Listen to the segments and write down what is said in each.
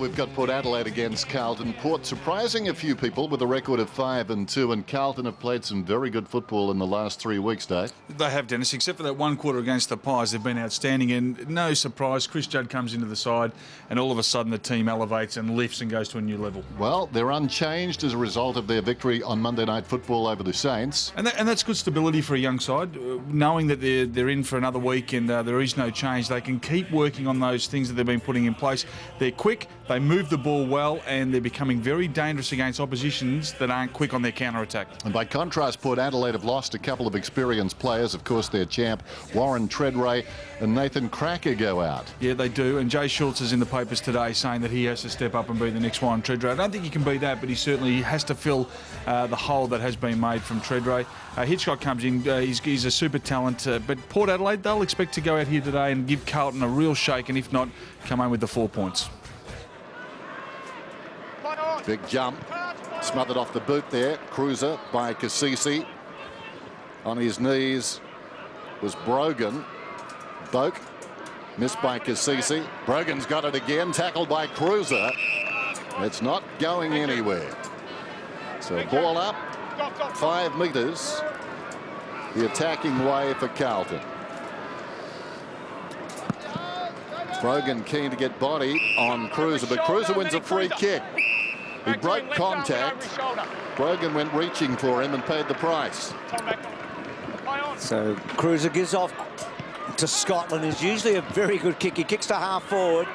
we've got Port Adelaide against Carlton. Port surprising a few people with a record of 5-2, and Carlton have played some very good football in the last 3 weeks, Dave. They have, Dennis, except for that one quarter against the Pies. They've been outstanding, and no surprise, Chris Judd comes into the side, and all of a sudden the team elevates and lifts and goes to a new level. Well, they're unchanged as a result of their victory on Monday Night Football over the Saints. And that's good stability for a young side, knowing that they're in for another week and there is no change. They can keep working on those things that they've been putting in place. They're quick, they move the ball well, and they're becoming very dangerous against oppositions that aren't quick on their counter-attack. And by contrast, Port Adelaide have lost a couple of experienced players. Of course, their champ, Warren Treadray and Nathan Cracker go out. Yeah, they do. And Jay Schultz is in the papers today saying that he has to step up and be the next Warren Treadray. I don't think he can be that, but he certainly has to fill the hole that has been made from Treadray. Hitchcock comes in. He's a super talent. But Port Adelaide, they'll expect to go out here today and give Carlton a real shake, and if not, come home with the 4 points. Big jump, smothered off the boot there. Cruiser by Cassisi. On his knees was Brogan. Boak, missed by Cassisi. Brogan's got it again, tackled by Cruiser. It's not going anywhere. So ball up, 5 metres. The attacking way for Carlton. Brogan keen to get body on Cruiser, but Cruiser wins a free kick. He broke contact. Brogan went reaching for him and paid the price. So Cruiser gives off to Scotland. Is usually a very good kick. He kicks to half forward.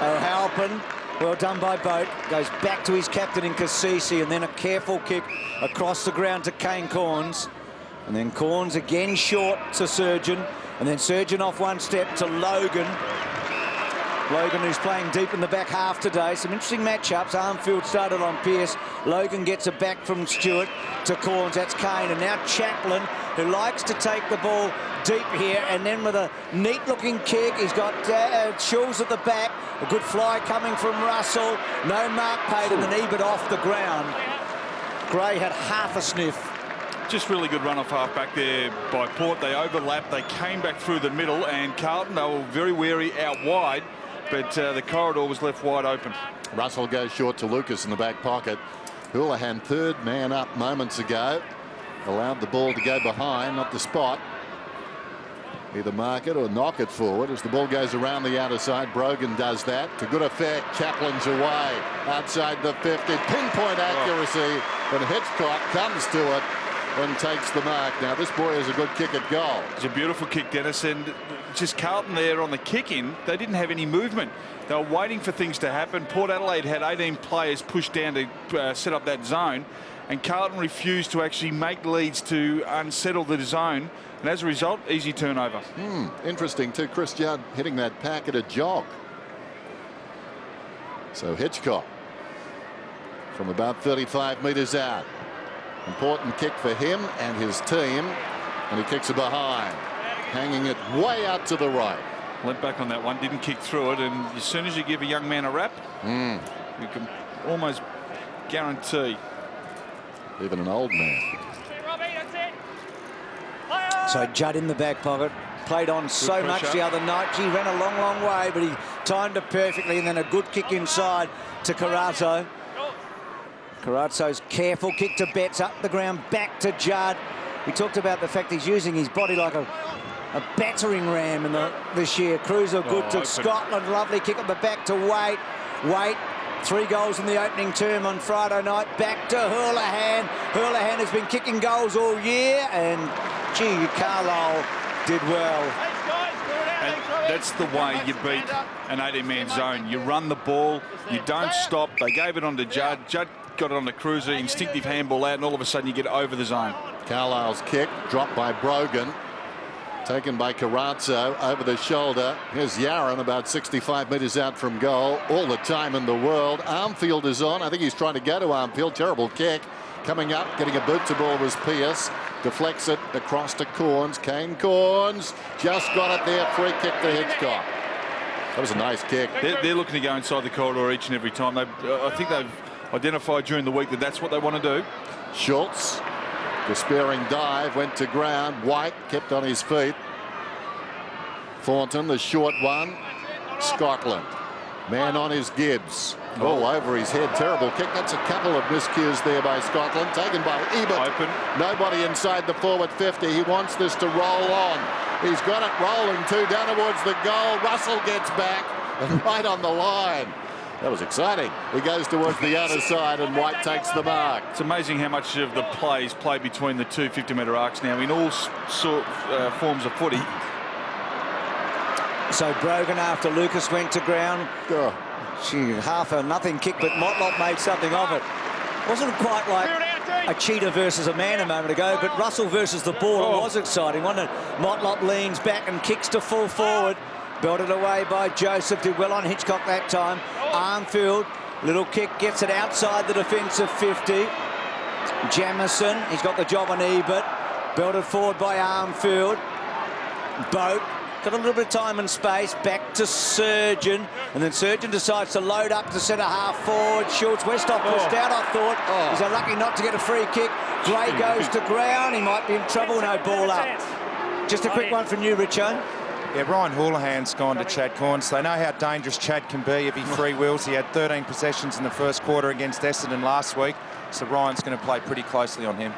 O'Halpin, well done by Boat, goes back to his captain in Cassisi, and then a careful kick across the ground to Kane Corns. And then Corns again short to Surgeon, and then Surgeon off one step to Logan. Logan, who's playing deep in the back half today. Some interesting matchups. Armfield started on Pearce. Logan gets it back from Stewart to Corns. That's Kane. And now Chaplin, who likes to take the ball deep here. And then with a neat-looking kick, he's got Schulz at the back. A good fly coming from Russell. No mark paid, and then Ebert off the ground. Gray had half a sniff. Just really good run off half back there by Port. They overlapped. They came back through the middle, and Carlton, they were very wary out wide. But the corridor was left wide open. Russell goes short to Lucas in the back pocket. Houlihan, third man up moments ago. Allowed the ball to go behind, not the spot. Either mark it or knock it forward as the ball goes around the outer side. Brogan does that to good effect. Chaplin's away outside the 50. Pinpoint accuracy. And Hitchcock comes to it and takes the mark. Now, this boy is a good kick at goal. It's a beautiful kick, Dennis, and just Carlton there on the kick-in, they didn't have any movement. They were waiting for things to happen. Port Adelaide had 18 players pushed down to set up that zone, and Carlton refused to actually make leads to unsettle the zone, and as a result, easy turnover. Interesting, too. Chris Judd hitting that pack at a jog. So Hitchcock from about 35 metres out. Important kick for him and his team, and he kicks it behind, hanging it way out to the right. Went back on that one, didn't kick through it, and as soon as you give a young man a rap, you can almost guarantee. Even an old man. So Judd in the back pocket, played on so much the other night. He ran a long, long way, but he timed it perfectly, and then a good kick inside to Carazzo. Carazzo's careful kick to Betts, up the ground, back to Judd. We talked about the fact he's using his body like a battering ram in this year. Cruiser good to Scotland. Lovely kick at the back to Waite. Waite, 3 goals in the opening term on Friday night. Back to Houlihan. Houlihan has been kicking goals all year, and gee, Carlisle did well. And that's the way you beat an 18-man zone. You run the ball, you don't stop. They gave it on to Judd. Judd got it on the Cruiser, instinctive handball out, and all of a sudden you get over the zone. Carlisle's kick, dropped by Brogan. Taken by Carazzo over the shoulder. Here's Yaron about 65 metres out from goal. All the time in the world. Armfield is on. I think he's trying to go to Armfield. Terrible kick. Coming up, getting a boot to ball was Pearce. Deflects it across to Corns. Kane Corns just got it there. Free kick to Hitchcock. That was a nice kick. They're looking to go inside the corridor each and every time. I think they've identified during the week that that's what they want to do. Schultz, despairing dive, went to ground. White kept on his feet. Thornton, the short one. Scotland Man on his Gibbs. All over his head. Terrible kick. That's a couple of miscues there by Scotland. Taken by Ebert. Open. Nobody inside the forward 50. He wants this to roll on. He's got it rolling too down towards the goal. Russell gets back and right on the line. That was exciting. He goes towards the other side and White takes the mark. It's amazing how much of the plays play between the two 50-metre arcs now in all forms of footy. So Brogan, after Lucas went to ground, half a nothing kick, but Motlop made something of it. Wasn't quite like a cheetah versus a man a moment ago, but Russell versus the ball was exciting, wasn't it? Motlop leans back and kicks to full forward. Belted away by Joseph, did well on Hitchcock that time. Armfield, little kick, gets it outside the defensive 50. Jamison, he's got the job on Ebert. Belted forward by Armfield. Boat, got a little bit of time and space, back to Surgeon. And then Surgeon decides to load up to centre half forward. Schultz, Westhoff pushed out, I thought. He's unlucky not to get a free kick. Gray goes to ground, he might be in trouble, no ball up. Just a quick one from you, Richo. Yeah, Ryan Houlihan's gone to Chad Corns. They know how dangerous Chad can be if he freewheels. He had 13 possessions in the first quarter against Essendon last week, so Ryan's going to play pretty closely on him.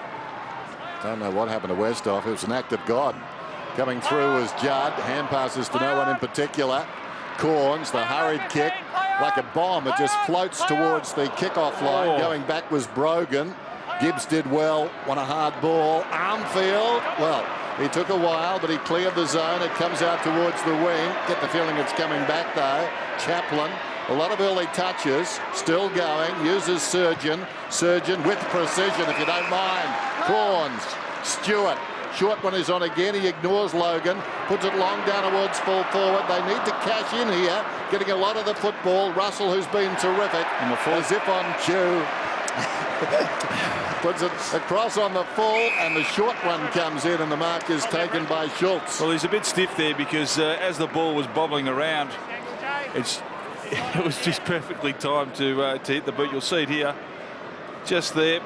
Don't know what happened to Westhoff. It was an act of God. Coming through was Judd. Hand passes to no one in particular. Corns, the hurried kick, like a bomb. It just floats towards the kickoff line. Going back was Brogan. Gibbs did well, won a hard ball. Armfield, well, he took a while, but he cleared the zone. It comes out towards the wing. Get the feeling it's coming back, though. Chaplin, a lot of early touches. Still going. Uses Surgeon. Surgeon with precision, if you don't mind. Corns. Stewart. Short one is on again. He ignores Logan. Puts it long down towards full forward. They need to cash in here. Getting a lot of the football. Russell, who's been terrific. As if on cue. Puts it across on the full, and the short one comes in, and the mark is taken by Schultz. Well, he's a bit stiff there because as the ball was bobbling around, it was just perfectly timed to hit the boot. You'll see it here, just there.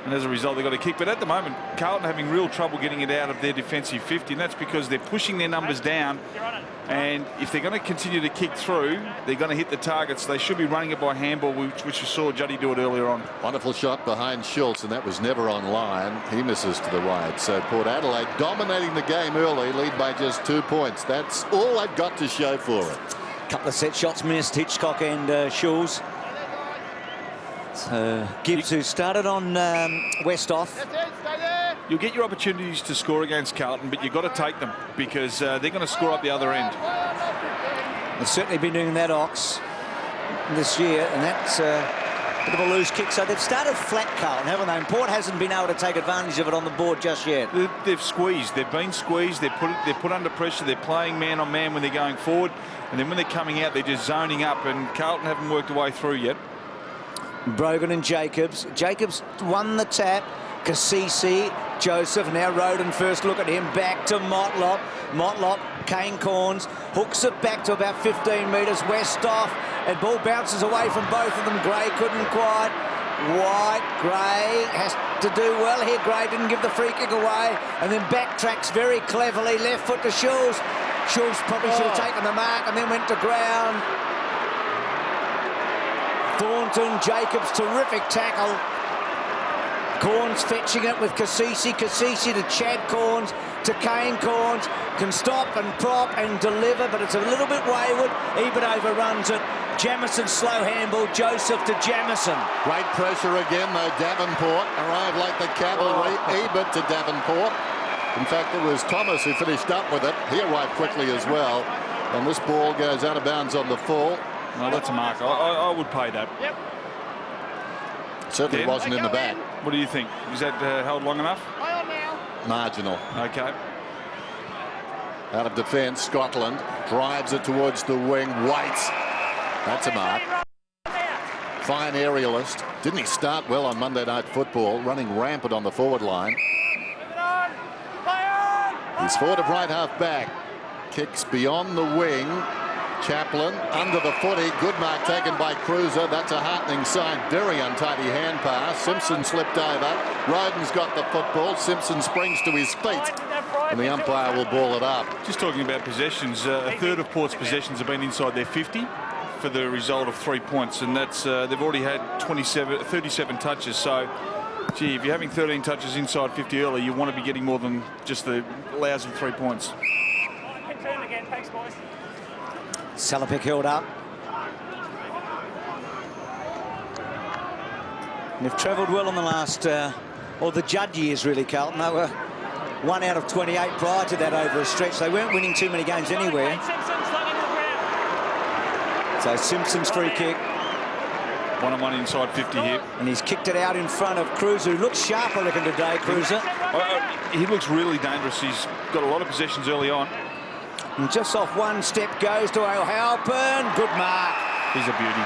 And as a result, they've got a kick. But at the moment, Carlton having real trouble getting it out of their defensive 50, and that's because they're pushing their numbers down. And if they're going to continue to kick through, they're going to hit the targets. They should be running it by handball, which you saw Juddy do it earlier on. Wonderful shot behind Schultz, and that was never on line. He misses to the right. So Port Adelaide dominating the game early, lead by just 2 points. That's all they've got to show for it. Couple of set shots missed, Hitchcock and Schultz. Gibbs, who started on Westhoff. You'll get your opportunities to score against Carlton, but you've got to take them because they're going to score up the other end. They've certainly been doing that, Ox, this year, and that's a bit of a loose kick. So they've started flat, Carlton, haven't they? And Port hasn't been able to take advantage of it on the board just yet. They've squeezed. They've been squeezed. They're put under pressure. They're playing man on man when they're going forward, and then when they're coming out, they're just zoning up, and Carlton haven't worked their way through yet. Brogan and Jacobs. Jacobs won the tap. Cassisi, Joseph, now Roden first look at him, back to Motlop. Motlop, Kane Corns, hooks it back to about 15 metres, Westhoff, and ball bounces away from both of them. Gray couldn't quite. White, Gray has to do well here. Gray didn't give the free kick away, and then backtracks very cleverly, left foot to Schultz. Schultz probably should have taken the mark and then went to ground. Thornton, Jacobs, terrific tackle. Corns fetching it with Cassisi. Cassisi to Chad Corns, to Kane Corns. Can stop and prop and deliver, but it's a little bit wayward. Ebert overruns it. Jamison slow handball. Joseph to Jamison. Great pressure again, though. Davenport arrived like the cavalry. Ebert to Davenport. In fact, it was Thomas who finished up with it. He arrived quickly as well. And this ball goes out of bounds on the full. Well, that's a mark. I would pay that. Yep. Certainly wasn't in the back. What do you think? Is that held long enough? Marginal. Okay. Out of defence, Scotland drives it towards the wing. Waits. That's a mark. Fine aerialist. Didn't he start well on Monday Night Football, running rampant on the forward line? He's forward of right half back. Kicks beyond the wing. Chaplin under the footy. Good mark taken by Cruiser. That's a heartening sign. Very untidy hand pass. Simpson slipped over. Roden's got the football. Simpson springs to his feet, and the umpire will ball it up. Just talking about possessions, a third of Port's possessions have been inside their 50. for the result of 3 points, and that's they've already had 37 touches. So, gee, if you're having 13 touches inside 50 early, you want to be getting more than just the lousy 3 points. Salopek held up. And they've travelled well in the last, or the Judd years really, Carlton. They were 1 out of 28 prior to that over a stretch. They weren't winning too many games anywhere. So Simpson's free kick. 1-on-1 inside 50 here. And he's kicked it out in front of Cruiser, who looks sharp, I reckon, today, Cruiser. He looks really dangerous. He's got a lot of possessions early on. And just off one step goes to O'Halpin. Good mark. He's a beauty.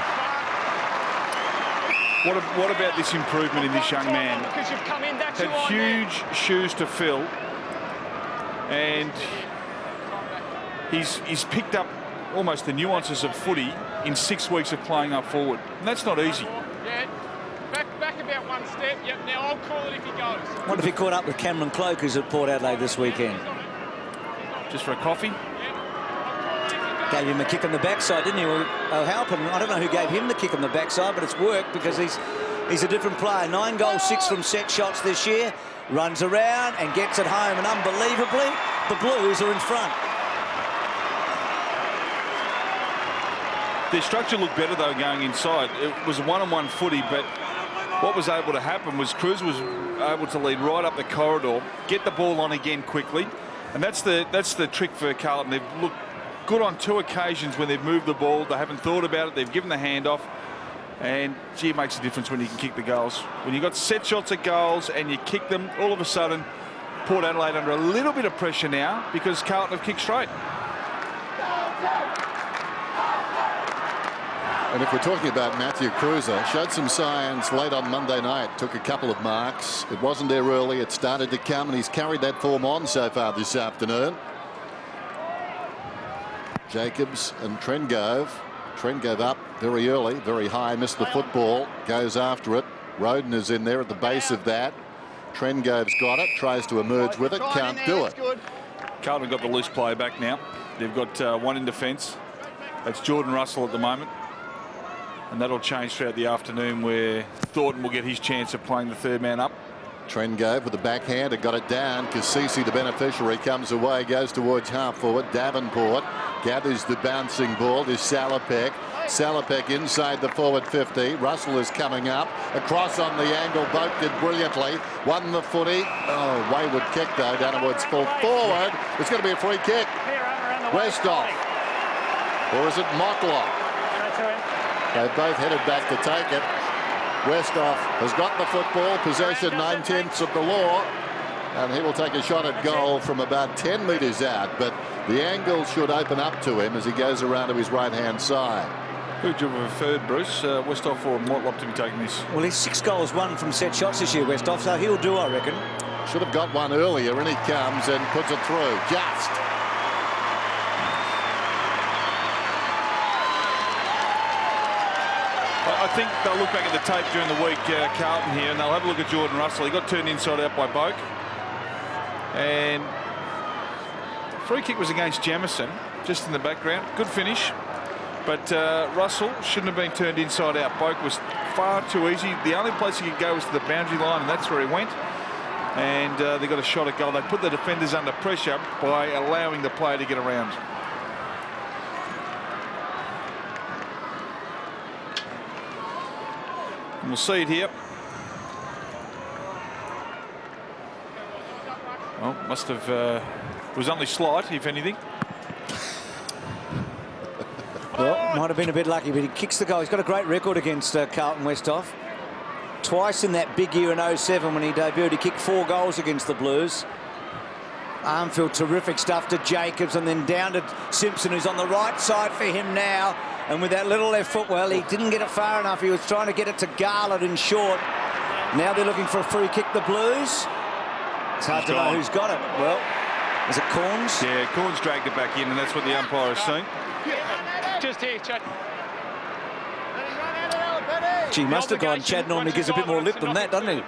What about this improvement in this young man? Had huge shoes to fill, and he's picked up almost the nuances of footy in 6 weeks of playing up forward. And that's not easy. Yeah. Back about one step. Yep, now I'll call it if he goes. What if he caught up with Cameron Cloak, who's at Port Adelaide this weekend? Just for a coffee? Gave him a kick on the backside, didn't he? O'Halpin, I don't know who gave him the kick on the backside, but it's worked because he's a different player. 9 goals, 6 from set shots this year. Runs around and gets it home, and unbelievably, the Blues are in front. Their structure looked better, though, going inside. It was a one-on-one footy, but what was able to happen was Cruz was able to lead right up the corridor, get the ball on again quickly, and that's the trick for Carlton. They've looked good on 2 occasions when they've moved the ball. They haven't thought about it. They've given the handoff, and gee, it makes a difference when you can kick the goals. When you've got set shots at goals and you kick them, all of a sudden, Port Adelaide under a little bit of pressure now because Carlton have kicked straight. And if we're talking about Matthew Cruiser, showed some signs late on Monday night, took a couple of marks. It wasn't there early, it started to come, and he's carried that form on so far this afternoon. Jacobs and Trengove. Trengove up very early, very high, missed the football, goes after it. Roden is in there at the base of that. Trengove's got it, tries to emerge with it, can't do it. Carlton got the loose player back now. They've got one in defence. That's Jordan Russell at the moment. And that'll change throughout the afternoon where Thornton will get his chance of playing the third man up. Trengove with the backhand, got it down. Kasisi, the beneficiary, comes away, goes towards half forward. Davenport gathers the bouncing ball to Salopek. Salopek inside the forward 50. Russell is coming up. Across on the angle. Boat did brilliantly. Won the footy. Oh, wayward kick though. Downwards full forward. It's going to be a free kick. Westhoff. Or is it Mottlock? They've both headed back to take it. Westhoff has got the football, possession 9/10 of the law, and he will take a shot at goal from about 10 metres out, but the angle should open up to him as he goes around to his right-hand side. Who would you have preferred, Bruce? Westhoff or Mottlock to be taking this? Well, he's 6 goals, 1 from set shots this year, Westhoff, so he'll do, I reckon. Should have got one earlier, and he comes and puts it through. Just. I think they'll look back at the tape during the week, Carlton here, and they'll have a look at Jordan Russell. He got turned inside out by Boak. And free kick was against Jamison, just in the background. Good finish. But Russell shouldn't have been turned inside out. Boak was far too easy. The only place he could go was to the boundary line, and that's where he went. And they got a shot at goal. They put the defenders under pressure by allowing the player to get around. And we'll see it here. Well, must have, it was only slight, if anything. Well, might have been a bit lucky, but he kicks the goal. He's got a great record against Carlton Westhoff. Twice in that big year in 07 when he debuted, he kicked 4 goals against the Blues. Armfield, terrific stuff to Jacobs, and then down to Simpson, who's on the right side for him now. And with that little left foot, well, he didn't get it far enough. He was trying to get it to Garland in short. Now they're looking for a free kick, the Blues. It's hard to know who's got it. Well, is it Corns? Yeah, Corns dragged it back in, and that's what the umpire has seen. Just here, Chad. Gee, must have gone. Chad normally gives a bit more lip than that, doesn't he?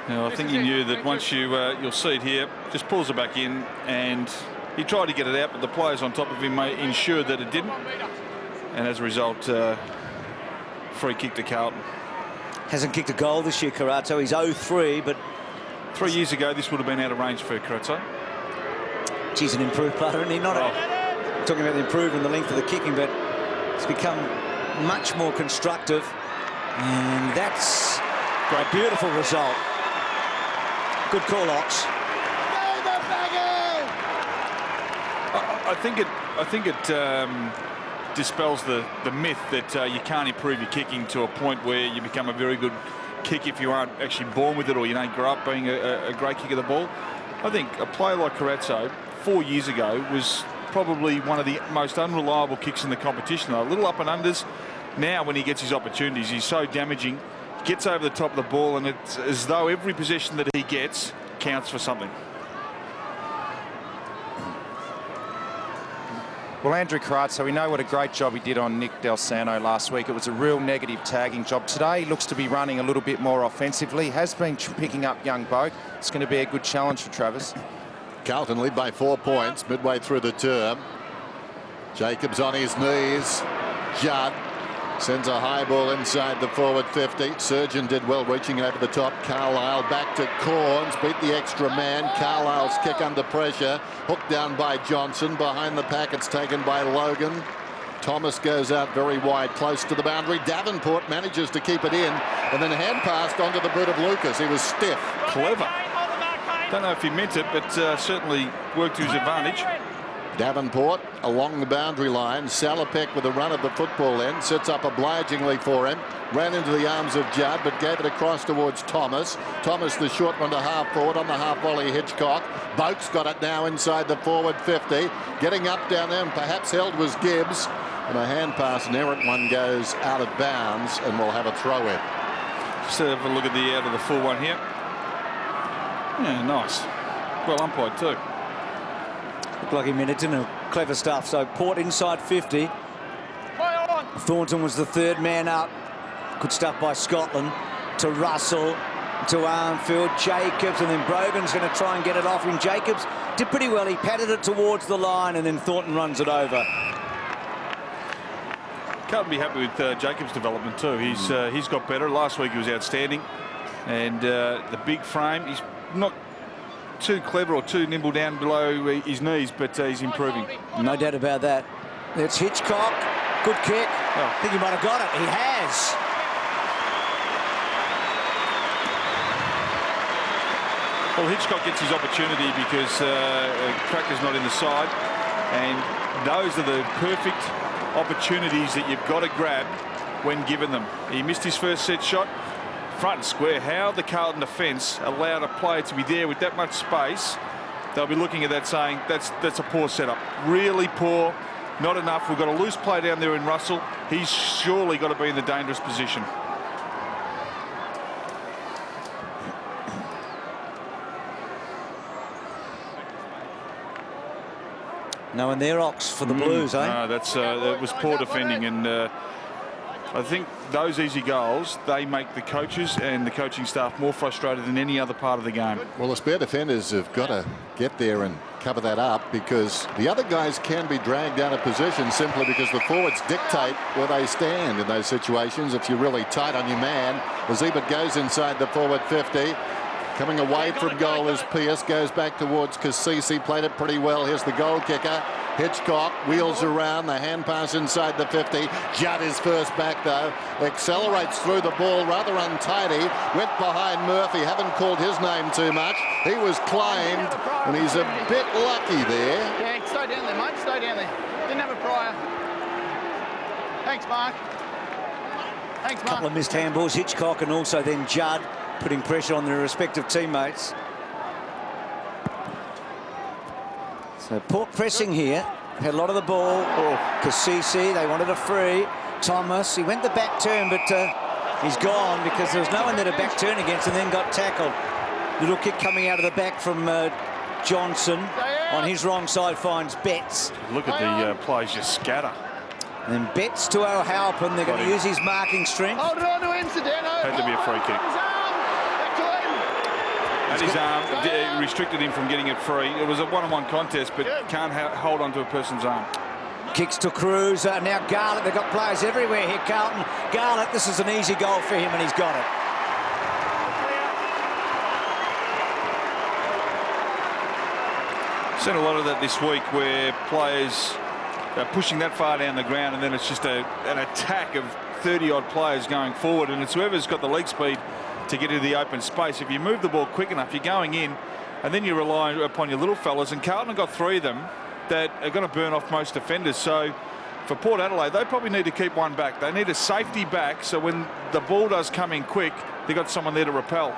Now, I think he knew that once you'll see it here, just pulls it back in, and he tried to get it out, but the players on top of him ensured that it didn't. And as a result, free kick to Carlton. Hasn't kicked a goal this year, Carazzo. He's 0-3, but 3 years ago, this would have been out of range for Carazzo. he's an improved player, isn't he? Not talking about the improvement, the length of the kicking, but it's become much more constructive. And that's a beautiful result. Good call, Ox. I think it dispels the myth that you can't improve your kicking to a point where you become a very good kick if you aren't actually born with it or you don't grow up being a great kick of the ball. I think a player like Carazzo 4 years ago was probably one of the most unreliable kicks in the competition. A little up and unders. Now when he gets his opportunities, he's so damaging. Gets over the top of the ball, and it's as though every possession that he gets counts for something. Well, Andrew Carazzo, we know what a great job he did on Nick Del Santo last week. It was a real negative tagging job. Today, he looks to be running a little bit more offensively. Has been picking up young Boak. It's going to be a good challenge for Travis. Carlton lead by 4 points midway through the term. Jacobs on his knees. Judd sends a high ball inside the forward 50. Surgeon did well reaching over the top. Carlisle back to Corns. Beat the extra man. Carlisle's kick under pressure. Hooked down by Johnson. Behind the pack it's taken by Logan. Thomas goes out very wide, close to the boundary. Davenport manages to keep it in. And then hand passed onto the boot of Lucas. He was stiff. Clever. Don't know if he meant it, but certainly worked to his advantage. Davenport along the boundary line. Salopek with a run of the football end. Sits up obligingly for him. Ran into the arms of Judd, but gave it across towards Thomas. Thomas, the short one to half forward on the half volley. Hitchcock. Boak's got it now inside the forward 50. Getting up down there, and perhaps held was Gibbs. And a hand pass, an errant one goes out of bounds, and we'll have a throw in. Just have a look at the out of the full one here. Yeah, nice. Well umpired too. Looked like he meant it, didn't it? Clever stuff. So Port inside 50. Thornton was the third man up. Good stuff by Scotland. To Russell, to Armfield, Jacobs, and then Brogan's going to try and get it off him. Jacobs did pretty well. He patted it towards the line, and then Thornton runs it over. Can't be happy with Jacobs' development too. He's got better. Last week he was outstanding, and the big frame. He's not too clever or too nimble down below his knees, but he's improving. No doubt about that. It's Hitchcock. Good kick. I think he might have got it. He has. Well, Hitchcock gets his opportunity because Cracker's not in the side, and those are the perfect opportunities that you've got to grab when given them. He missed his first set shot. Front and square. How the Carlton defence allowed a player to be there with that much space? They'll be looking at that saying that's a poor setup. Really poor. Not enough. We've got a loose play down there in Russell. He's surely got to be in the dangerous position. No one there, Ox, for the Blues, eh? No, that was poor defending, and I think those easy goals, they make the coaches and the coaching staff more frustrated than any other part of the game. Well, the spare defenders have got to get there and cover that up, because the other guys can be dragged out of position simply because the forwards dictate where they stand in those situations. If you're really tight on your man, Zebert goes inside the forward 50. Coming away from goal is Pearce, goes back towards Cassisi, played it pretty well. Here's the goal kicker. Hitchcock wheels around, the hand pass inside the 50. Judd is first back though. Accelerates through the ball, rather untidy. Went behind Murphy, haven't called his name too much. He was claimed, and he's a bit lucky there. Yeah, stay down there, mate, stay down there. Didn't have a prior. Thanks, Mark. Thanks, Mark. Couple of missed handballs, Hitchcock and also then Judd putting pressure on their respective teammates. So Port pressing here. Had a lot of the ball. Cassisi, they wanted a free. Thomas, he went the back turn, but he's gone because there was no one there to back turn against, and then got tackled. Little kick coming out of the back from Johnson. On his wrong side finds Betts. Look at the plays just scatter. And then Betts to O'Halpin. They're going to use his marking strength. Hold it on to him, Sedano. Had to be a free kick. And his arm restricted him from getting it free. It was a one-on-one contest, but can't hold on to a person's arm. Kicks to Cruiser. Now Garlett. They've got players everywhere here, Carlton. Garlett, this is an easy goal for him, and he's got it. Seen a lot of that this week where players are pushing that far down the ground, and then it's just an attack of 30-odd players going forward, and it's whoever's got the leg speed to get into the open space. If you move the ball quick enough, you're going in, and then you rely upon your little fellas, and Carlton have got 3 of them that are going to burn off most defenders. So for Port Adelaide, they probably need to keep one back. They need a safety back, so when the ball does come in quick, they've got someone there to repel.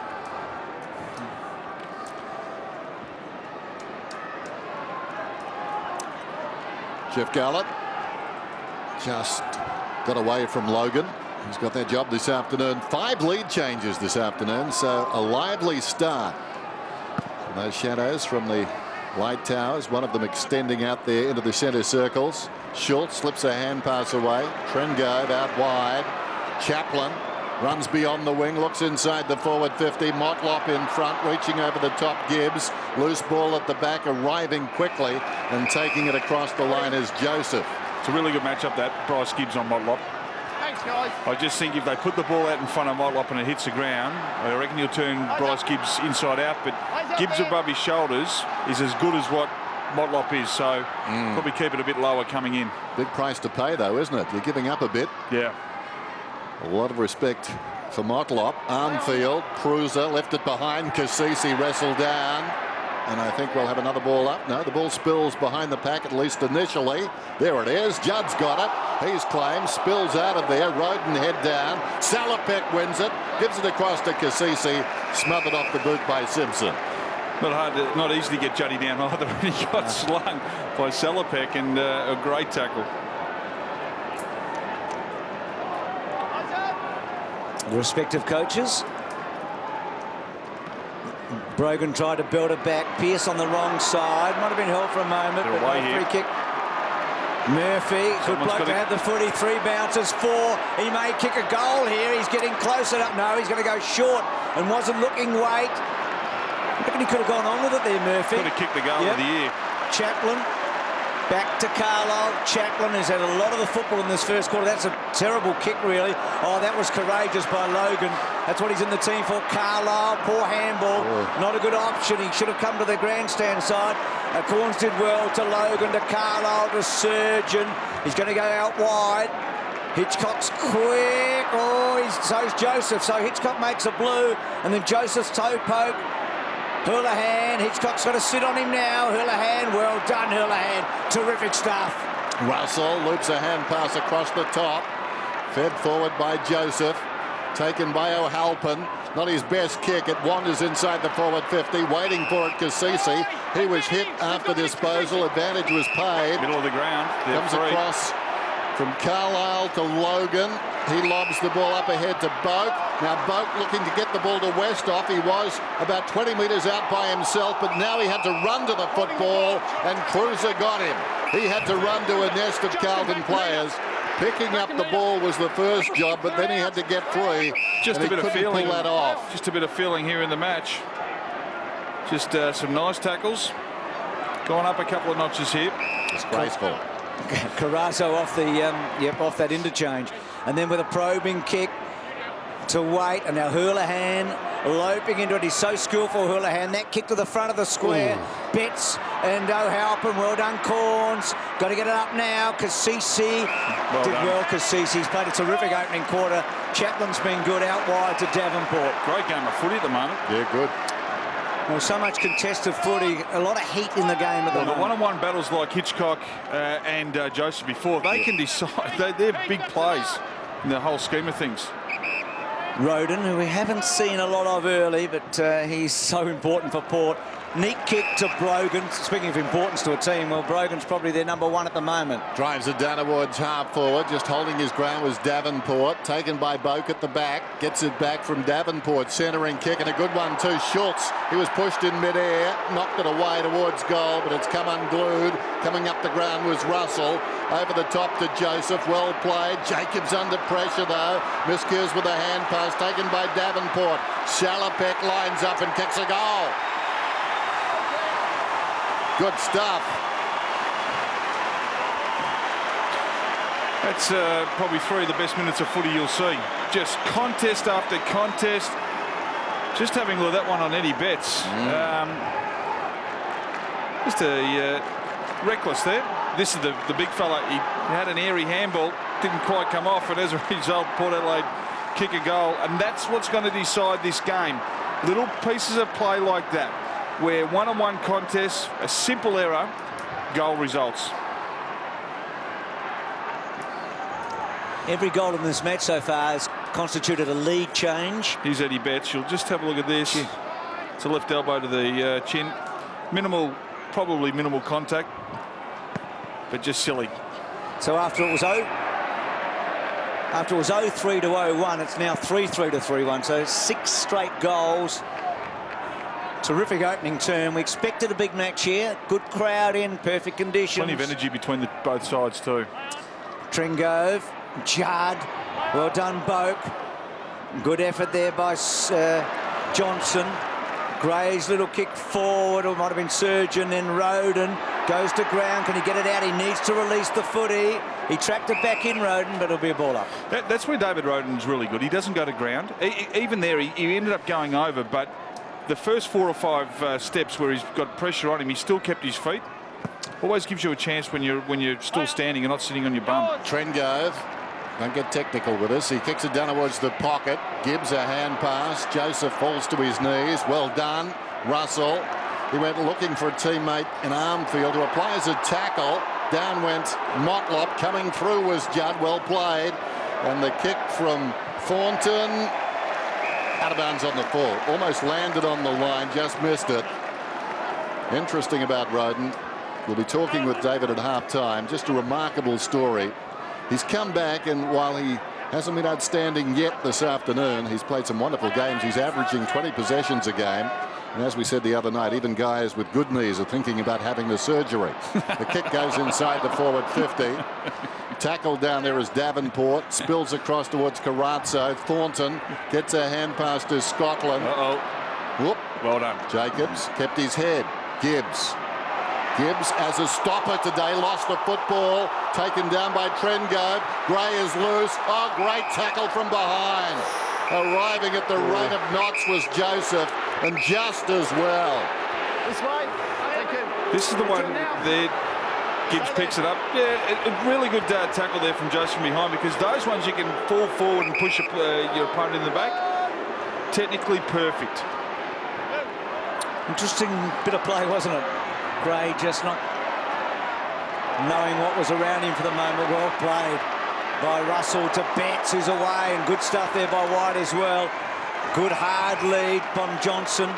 Jeff Garlett just got away from Logan. He's got that job this afternoon. 5 lead changes this afternoon, so a lively start. And those shadows from the light towers, one of them extending out there into the centre circles. Schultz slips a hand pass away. Trengove out wide. Chaplin runs beyond the wing, looks inside the forward 50. Motlop in front, reaching over the top. Gibbs, loose ball at the back, arriving quickly and taking it across the line is Joseph. It's a really good matchup, that. Bryce Gibbs on Motlop. Thanks, guys. I just think if they put the ball out in front of Motlop and it hits the ground, I reckon you'll turn Bryce Gibbs inside out. But Gibbs above his shoulders is as good as what Motlop is, so probably keep it a bit lower coming in. Big price to pay, though, isn't it? You're giving up a bit. Yeah. A lot of respect for Motlop. Armfield, Cruiser left it behind. Cassisi wrestled down. And I think we'll have another ball up. No, the ball spills behind the pack, at least initially. There it is. Judd's got it. He's claimed. Spills out of there. Roden head down. Salopek wins it. Gives it across to Cassisi. Smothered off the boot by Simpson. Not easy to get Juddy down either. He got slung by Salopek, and a great tackle. The respective coaches. Brogan tried to build it back. Pearce on the wrong side. Might have been held for a moment, They're but away no here. free kick. Murphy, good bloke to have the footy. 3 bounces, 4. He may kick a goal here. He's getting closer up. No, he's going to go short and wasn't looking weight. I reckon he could have gone on with it there, Murphy. Could have kicked the goal of the year. Chaplin. Back to Carlisle. Chaplin has had a lot of the football in this first quarter. That's a terrible kick, really. Oh, that was courageous by Logan. That's what he's in the team for. Carlisle, poor handball. Not a good option. He should have come to the grandstand side. Corns did well to Logan, to Carlisle, to Surgeon. He's going to go out wide. Hitchcock's quick. Oh, so's Joseph. So Hitchcock makes a blue, and then Joseph's toe poke. Houlihan, Hitchcock's got to sit on him now. Houlihan, well done, Houlihan. Terrific stuff. Russell loops a hand pass across the top. Fed forward by Joseph. Taken by O'Halpin. Not his best kick. It wanders inside the forward 50. Waiting for it, Cassisi. He was hit after disposal. Advantage was paid. Middle of the ground. Comes across from Carlisle to Logan. He lobs the ball up ahead to Boak. Now Boak looking to get the ball to Westhoff. He was about 20 metres out by himself, but now he had to run to the football, and Cruiser got him. He had to run to a nest of Carlton players. Picking up the ball was the first job, but then he had to get free. Just a bit of feeling. Pull that off. Just a bit of feeling here in the match. Just some nice tackles. Going up a couple of notches here. It's graceful. Carasso off the off that interchange, and then with a probing kick to Waite, and now Houlihan loping into it. He's so skillful, Houlihan. That kick to the front of the square. Betts and O'Halpin. Well done, Corns. Got to get it up now. Cassisi did well. Cassisi's played a terrific opening quarter. Chaplin's been good out wide to Davenport. Great game of footy at the moment. Yeah, good. Well, so much contested footy, a lot of heat in the game at the moment. The one-on-one battles like Hitchcock and Joseph before, they can decide. They're big plays in the whole scheme of things. Roden, who we haven't seen a lot of early, but he's so important for Port. Neat kick to Brogan. Speaking of importance to a team, well, Brogan's probably their #1 at the moment. Drives it down towards half forward. Just holding his ground was Davenport. Taken by Boak at the back. Gets it back from Davenport. Centering kick, and a good one too. Schultz. He was pushed in midair. Knocked it away towards goal, but it's come unglued. Coming up the ground was Russell. Over the top to Joseph. Well played. Jacobs under pressure though. Miscues with a hand pass taken by Davenport. Salopek lines up and kicks a goal. Good stuff. That's probably 3 of the best minutes of footy you'll see. Just contest after contest. Just having a look at that one on Eddie Betts. Just a reckless there. This is the big fella. He had an airy handball, didn't quite come off, and as a result, Port Adelaide kick a goal. And that's what's going to decide this game. Little pieces of play like that, where one-on-one contests, a simple error, goal results. Every goal in this match so far has constituted a lead change. Here's Eddie Betts. You'll just have a look at this. It's a left elbow to the chin. Minimal, probably minimal contact, but just silly. So after it was 0-3 to 0-1, it's now 3-3 to 3-1. So 6 straight goals. Terrific opening term. We expected a big match here. Good crowd in, perfect conditions. Plenty of energy between both sides too. Tringove, Judd, well done, Boak. Good effort there by Johnson. Gray's little kick forward, or might have been Surgeon, then Roden goes to ground. Can he get it out? He needs to release the footy. He tracked it back in, Roden, but it'll be a ball up. That's where David Roden's really good. He doesn't go to ground. Even there, he ended up going over, but the first 4 or 5 steps where he's got pressure on him, he still kept his feet. Always gives you a chance when you're still standing and not sitting on your bum. Trengove, don't get technical with us. He kicks it down towards the pocket. Gibbs a hand pass. Joseph falls to his knees. Well done, Russell. He went looking for a teammate in Armfield who applies a tackle. Down went Motlop. Coming through was Judd. Well played. And the kick from Thornton. Out of bounds on the full. Almost landed on the line. Just missed it. Interesting about Roden. We'll be talking with David at half-time. Just a remarkable story. He's come back, and while he hasn't been outstanding yet this afternoon, he's played some wonderful games. He's averaging 20 possessions a game. And as we said the other night, even guys with good knees are thinking about having the surgery. The kick goes inside the forward 50. Tackled down there is Davenport. Spills across towards Carazzo. Thornton gets a hand pass to Scotland. Whoop. Well done. Jacobs kept his head. Gibbs as a stopper today, lost the football, taken down by Trengove. Gray is loose. Oh, great tackle from behind. Arriving at the rate of knots was Joseph, and just as well. This way. Thank you. This is the one there. Gibbs picks it up. Yeah, a really good tackle there from Joseph from behind, because those ones you can fall forward and push your opponent in the back. Technically perfect. Interesting bit of play, wasn't it? Gray just not knowing what was around him for the moment. Well played by Russell to Betts, who's away, and good stuff there by White as well. Good hard lead from Johnson.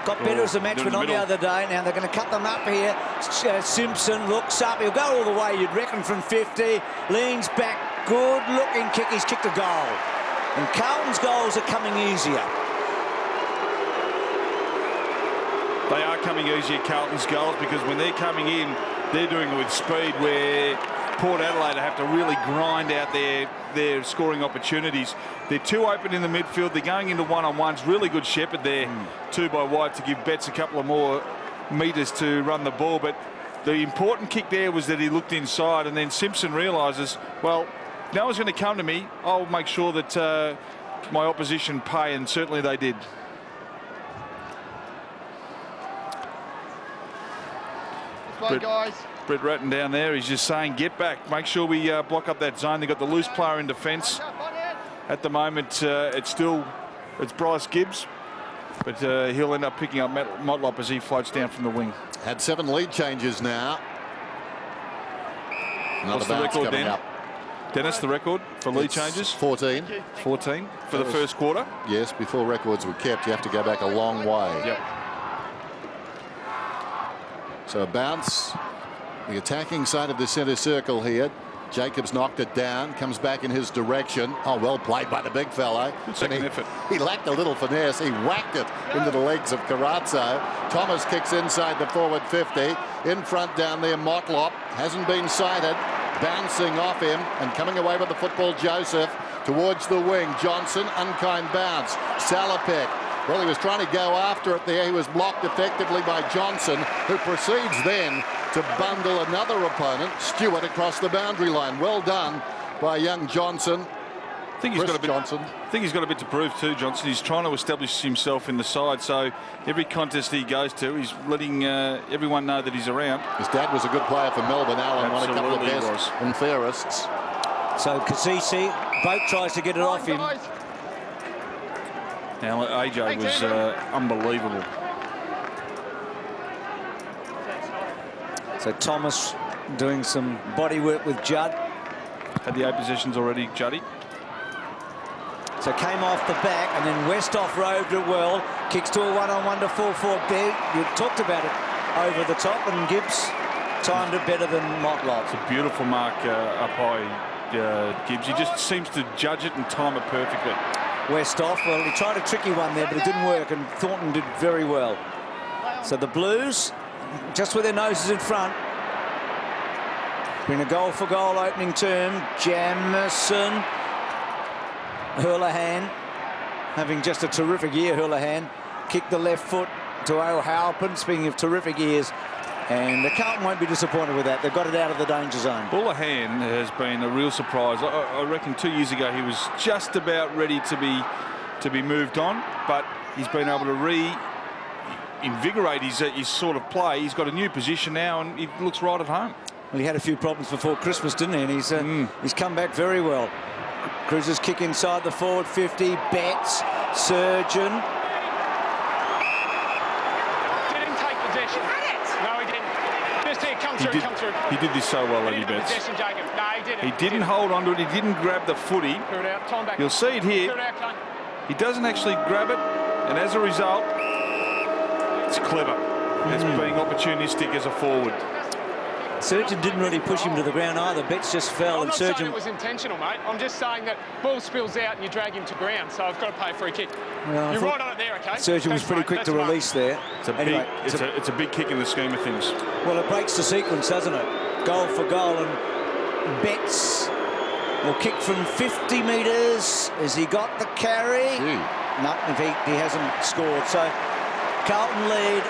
Got better as the match went on the other day. Now they're going to cut them up here. Simpson looks up. He'll go all the way, you'd reckon, from 50. Leans back. Good looking kick. He's kicked a goal. And Carlton's goals are coming easier. They are coming easier, Carlton's goals, because when they're coming in, they're doing it with speed, where Port Adelaide have to really grind out their scoring opportunities. They're too open in the midfield. They're going into one-on-ones. Really good shepherd there, 2 by White, to give Betts a couple of more metres to run the ball. But the important kick there was that he looked inside, and then Simpson realises, well, no one's going to come to me. I'll make sure that my opposition pay, and certainly they did. Brett Ratton down there, he's just saying, get back, make sure we block up that zone. They've got the loose player in defence. At the moment, it's Bryce Gibbs, but he'll end up picking up Motlop as he floats down from the wing. Had 7 lead changes now. What's the record, Dan? Dennis, the record for lead changes? 14. 14 for the first quarter? Yes, before records were kept, you have to go back a long way. Yep. So a bounce, the attacking side of the centre circle here. Jacobs knocked it down, comes back in his direction. Oh, well played by the big fellow. Good second effort. He lacked a little finesse. He whacked it into the legs of Carazzo. Thomas kicks inside the forward 50. In front down there, Motlop hasn't been sighted. Bouncing off him and coming away with the football, Joseph towards the wing. Johnson, unkind bounce. Salopek. Well, he was trying to go after it there. He was blocked effectively by Johnson, who proceeds then to bundle another opponent, Stewart, across the boundary line. Well done by young Johnson. I think he's Chris got a bit. Johnson. I think he's got a bit to prove too, Johnson. He's trying to establish himself in the side. So every contest he goes to, he's letting everyone know that he's around. His dad was a good player for Melbourne. Alan won a couple of Absolutely best and fairests. So Kasisi, Boak tries to get it off him. Now AJ was unbelievable. So Thomas doing some body work with Judd. Had the 8 possessions already, Juddy. So came off the back, and then Westhoff roved it well. Kicks to a one-on-one to full fork there. You talked about it over the top, and Gibbs timed it better than Motlop. It's a beautiful mark up high, Gibbs. He just seems to judge it and time it perfectly. Westhoff, well, he tried a tricky one there, but it didn't work, and Thornton did very well. So the Blues, just with their noses in front, been a goal-for-goal opening term. Jamison, Hurlahan, having just a terrific year, Hurlahan. Kicked the left foot to O'Halpin, speaking of terrific years. And the Carlton won't be disappointed with that. They've got it out of the danger zone. Hurlahan has been a real surprise. I reckon 2 years ago he was just about ready to be moved on, but he's been able to reinvigorate his sort of play. He's got a new position now, and he looks right at home. Well, he had a few problems before Christmas, didn't he? And he's come back very well. Cruiser's kick inside the forward 50. Betts, Surgeon. Didn't take possession. No, he didn't. Just here, come through. He did this so well, Eddie Betts. Possession, Jacob. No, he didn't. He didn't hold on to it. He didn't grab the footy. Clear it out. Time back. You'll see it here. Clear it out, Clayton. He doesn't actually grab it, and as a result, it's clever. It's being opportunistic as a forward. Surgeon didn't really push him to the ground either. Betts just fell, I'm and not saying Surgeon. it was intentional, mate. I'm just saying that ball spills out and you drag him to ground, so I've got to pay a free kick. Well, You're right on it there, okay? Surgeon was Thanks, pretty mate. quick That's to the mark. release there. It's a Anyway, it's a big kick in the scheme of things. well, it breaks the sequence, doesn't it? Goal for goal, and Betts will kick from 50 metres. Has he got the carry? Gee. No, he hasn't scored. So Carlton lead.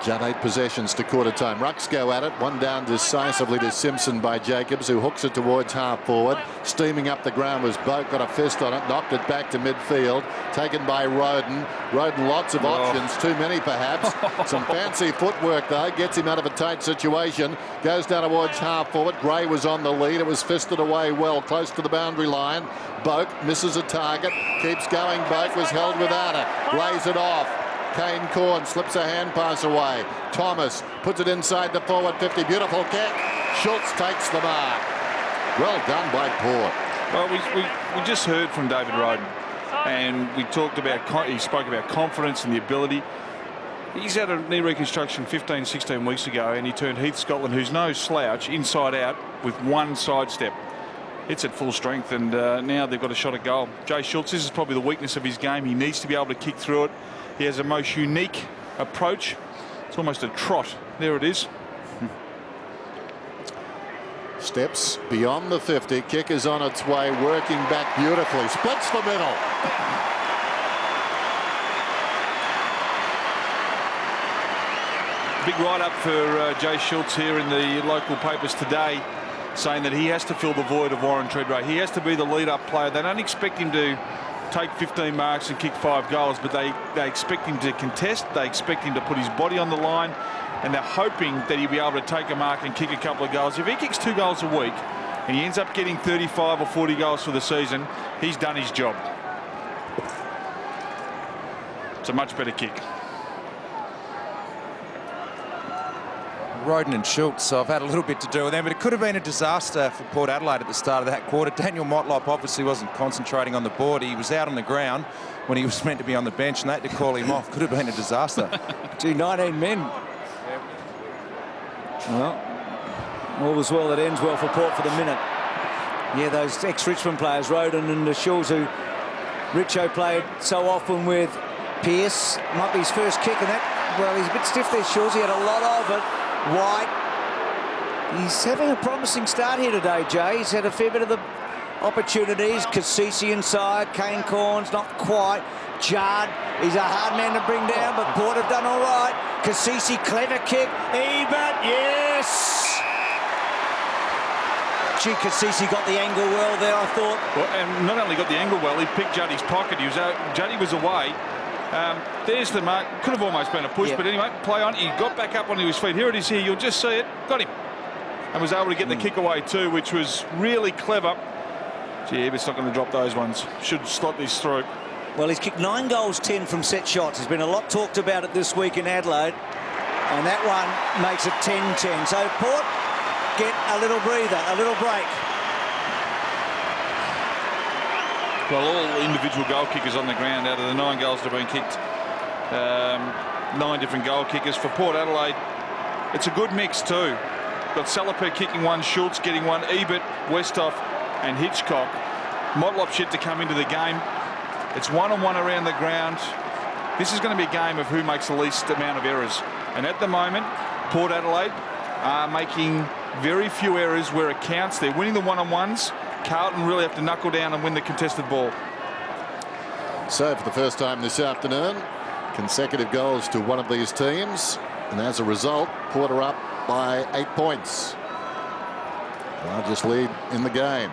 Judd 8 possessions to quarter time. Rucks go at it. One down decisively to Simpson by Jacobs, who hooks it towards half forward. Steaming up the ground was Boak, got a fist on it, knocked it back to midfield. Taken by Roden. Roden, lots of options, too many perhaps. Some fancy footwork though, gets him out of a tight situation. Goes down towards half forward. Gray was on the lead. It was fisted away well, close to the boundary line. Boak misses a target, keeps going. Boak was held without it. Lays it off. Kane Corn slips a hand pass away. Thomas puts it inside the forward 50. Beautiful kick. Schultz takes the mark. Well done by Port. Well, we just heard from David Roden, and we talked about, he spoke about confidence and the ability. He's had a knee reconstruction 15, 16 weeks ago, and he turned Heath Scotland, who's no slouch, inside out with one sidestep. It's at full strength, and now they've got a shot at goal. Jay Schultz, this is probably the weakness of his game. He needs to be able to kick through it. He has a most unique approach. It's almost a trot. There it is. Steps beyond the 50. Kick is on its way, working back beautifully. Splits the middle. Big write-up for Jay Schultz here in the local papers today, saying that he has to fill the void of Warren Treadray. He has to be the lead-up player. They don't expect him to take 15 marks and kick 5 goals, but they expect him to contest. They expect him to put his body on the line, and they're hoping that he'll be able to take a mark and kick a couple of goals. If he kicks 2 goals a week and he ends up getting 35 or 40 goals for the season, he's done his job. It's a much better kick. Roden and Schultz, so I've had a little bit to do with them, but it could have been a disaster for Port Adelaide at the start of that quarter. Daniel Motlop obviously wasn't concentrating on the board. He was out on the ground when he was meant to be on the bench, and they had to call him off. Could have been a disaster. Gee, 19 men. Well, all was well that ends well for Port for the minute. Yeah, those ex-Richmond players, Roden and Schultz, who Richo played so often with Pearce. Might be his first kick, and that, well, he's a bit stiff there, Schultz. He had a lot of it. White, he's having a promising start here today, Jay. He's had a fair bit of the opportunities. Kasisi inside, Kane Corns, not quite. Judd, he's a hard man to bring down, but Port have done all right. Cassisi, clever kick. Ebert, yes! Gee, Cassisi got the angle well there, I thought. Well, and not only got the angle well, he picked Juddy's pocket. He was out, Juddy was away. There's the mark. Could have almost been a push, but anyway, play on. He got back up onto his feet. Here it is here. You'll just see it. Got him. And was able to get the kick away too, which was really clever. Gee, Ebert's not going to drop those ones. Should slot this through. Well, he's kicked 9 goals, 10 from set shots. There's been a lot talked about it this week in Adelaide. And that one makes it 10-10. So Port get a little breather, a little break. Well, all individual goal kickers on the ground out of the 9 goals that have been kicked. 9 different goal kickers for Port Adelaide. It's a good mix too. Got Salopere kicking one, Schultz getting one, Ebert, Westhoff and Hitchcock. Motlop's yet to come into the game. It's 1-on-1 around the ground. This is going to be a game of who makes the least amount of errors. And at the moment, Port Adelaide are making very few errors where it counts. They're winning the 1-on-1s. Carlton really have to knuckle down and win the contested ball. So for the first time this afternoon, consecutive goals to one of these teams. And as a result, Port are up by 8 points. Largest lead in the game.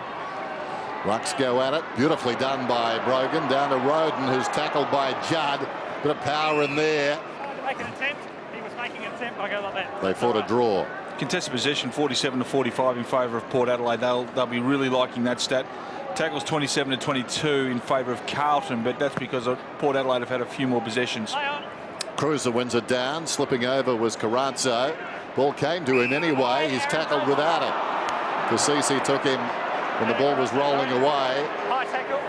Rucks go at it. Beautifully done by Brogan. Down to Roden, who's tackled by Judd. Bit of power in there. Make an attempt. He was making an attempt. I go like that. They fought a draw. Contested possession 47-45 in favour of Port Adelaide. They'll be really liking that stat. Tackles 27-22 in favour of Carlton, but that's because Port Adelaide have had a few more possessions. Cruiser wins it down. Slipping over was Carrazzo. Ball came to him anyway. He's tackled without it. Cassisi took him when the ball was rolling away. High tackle.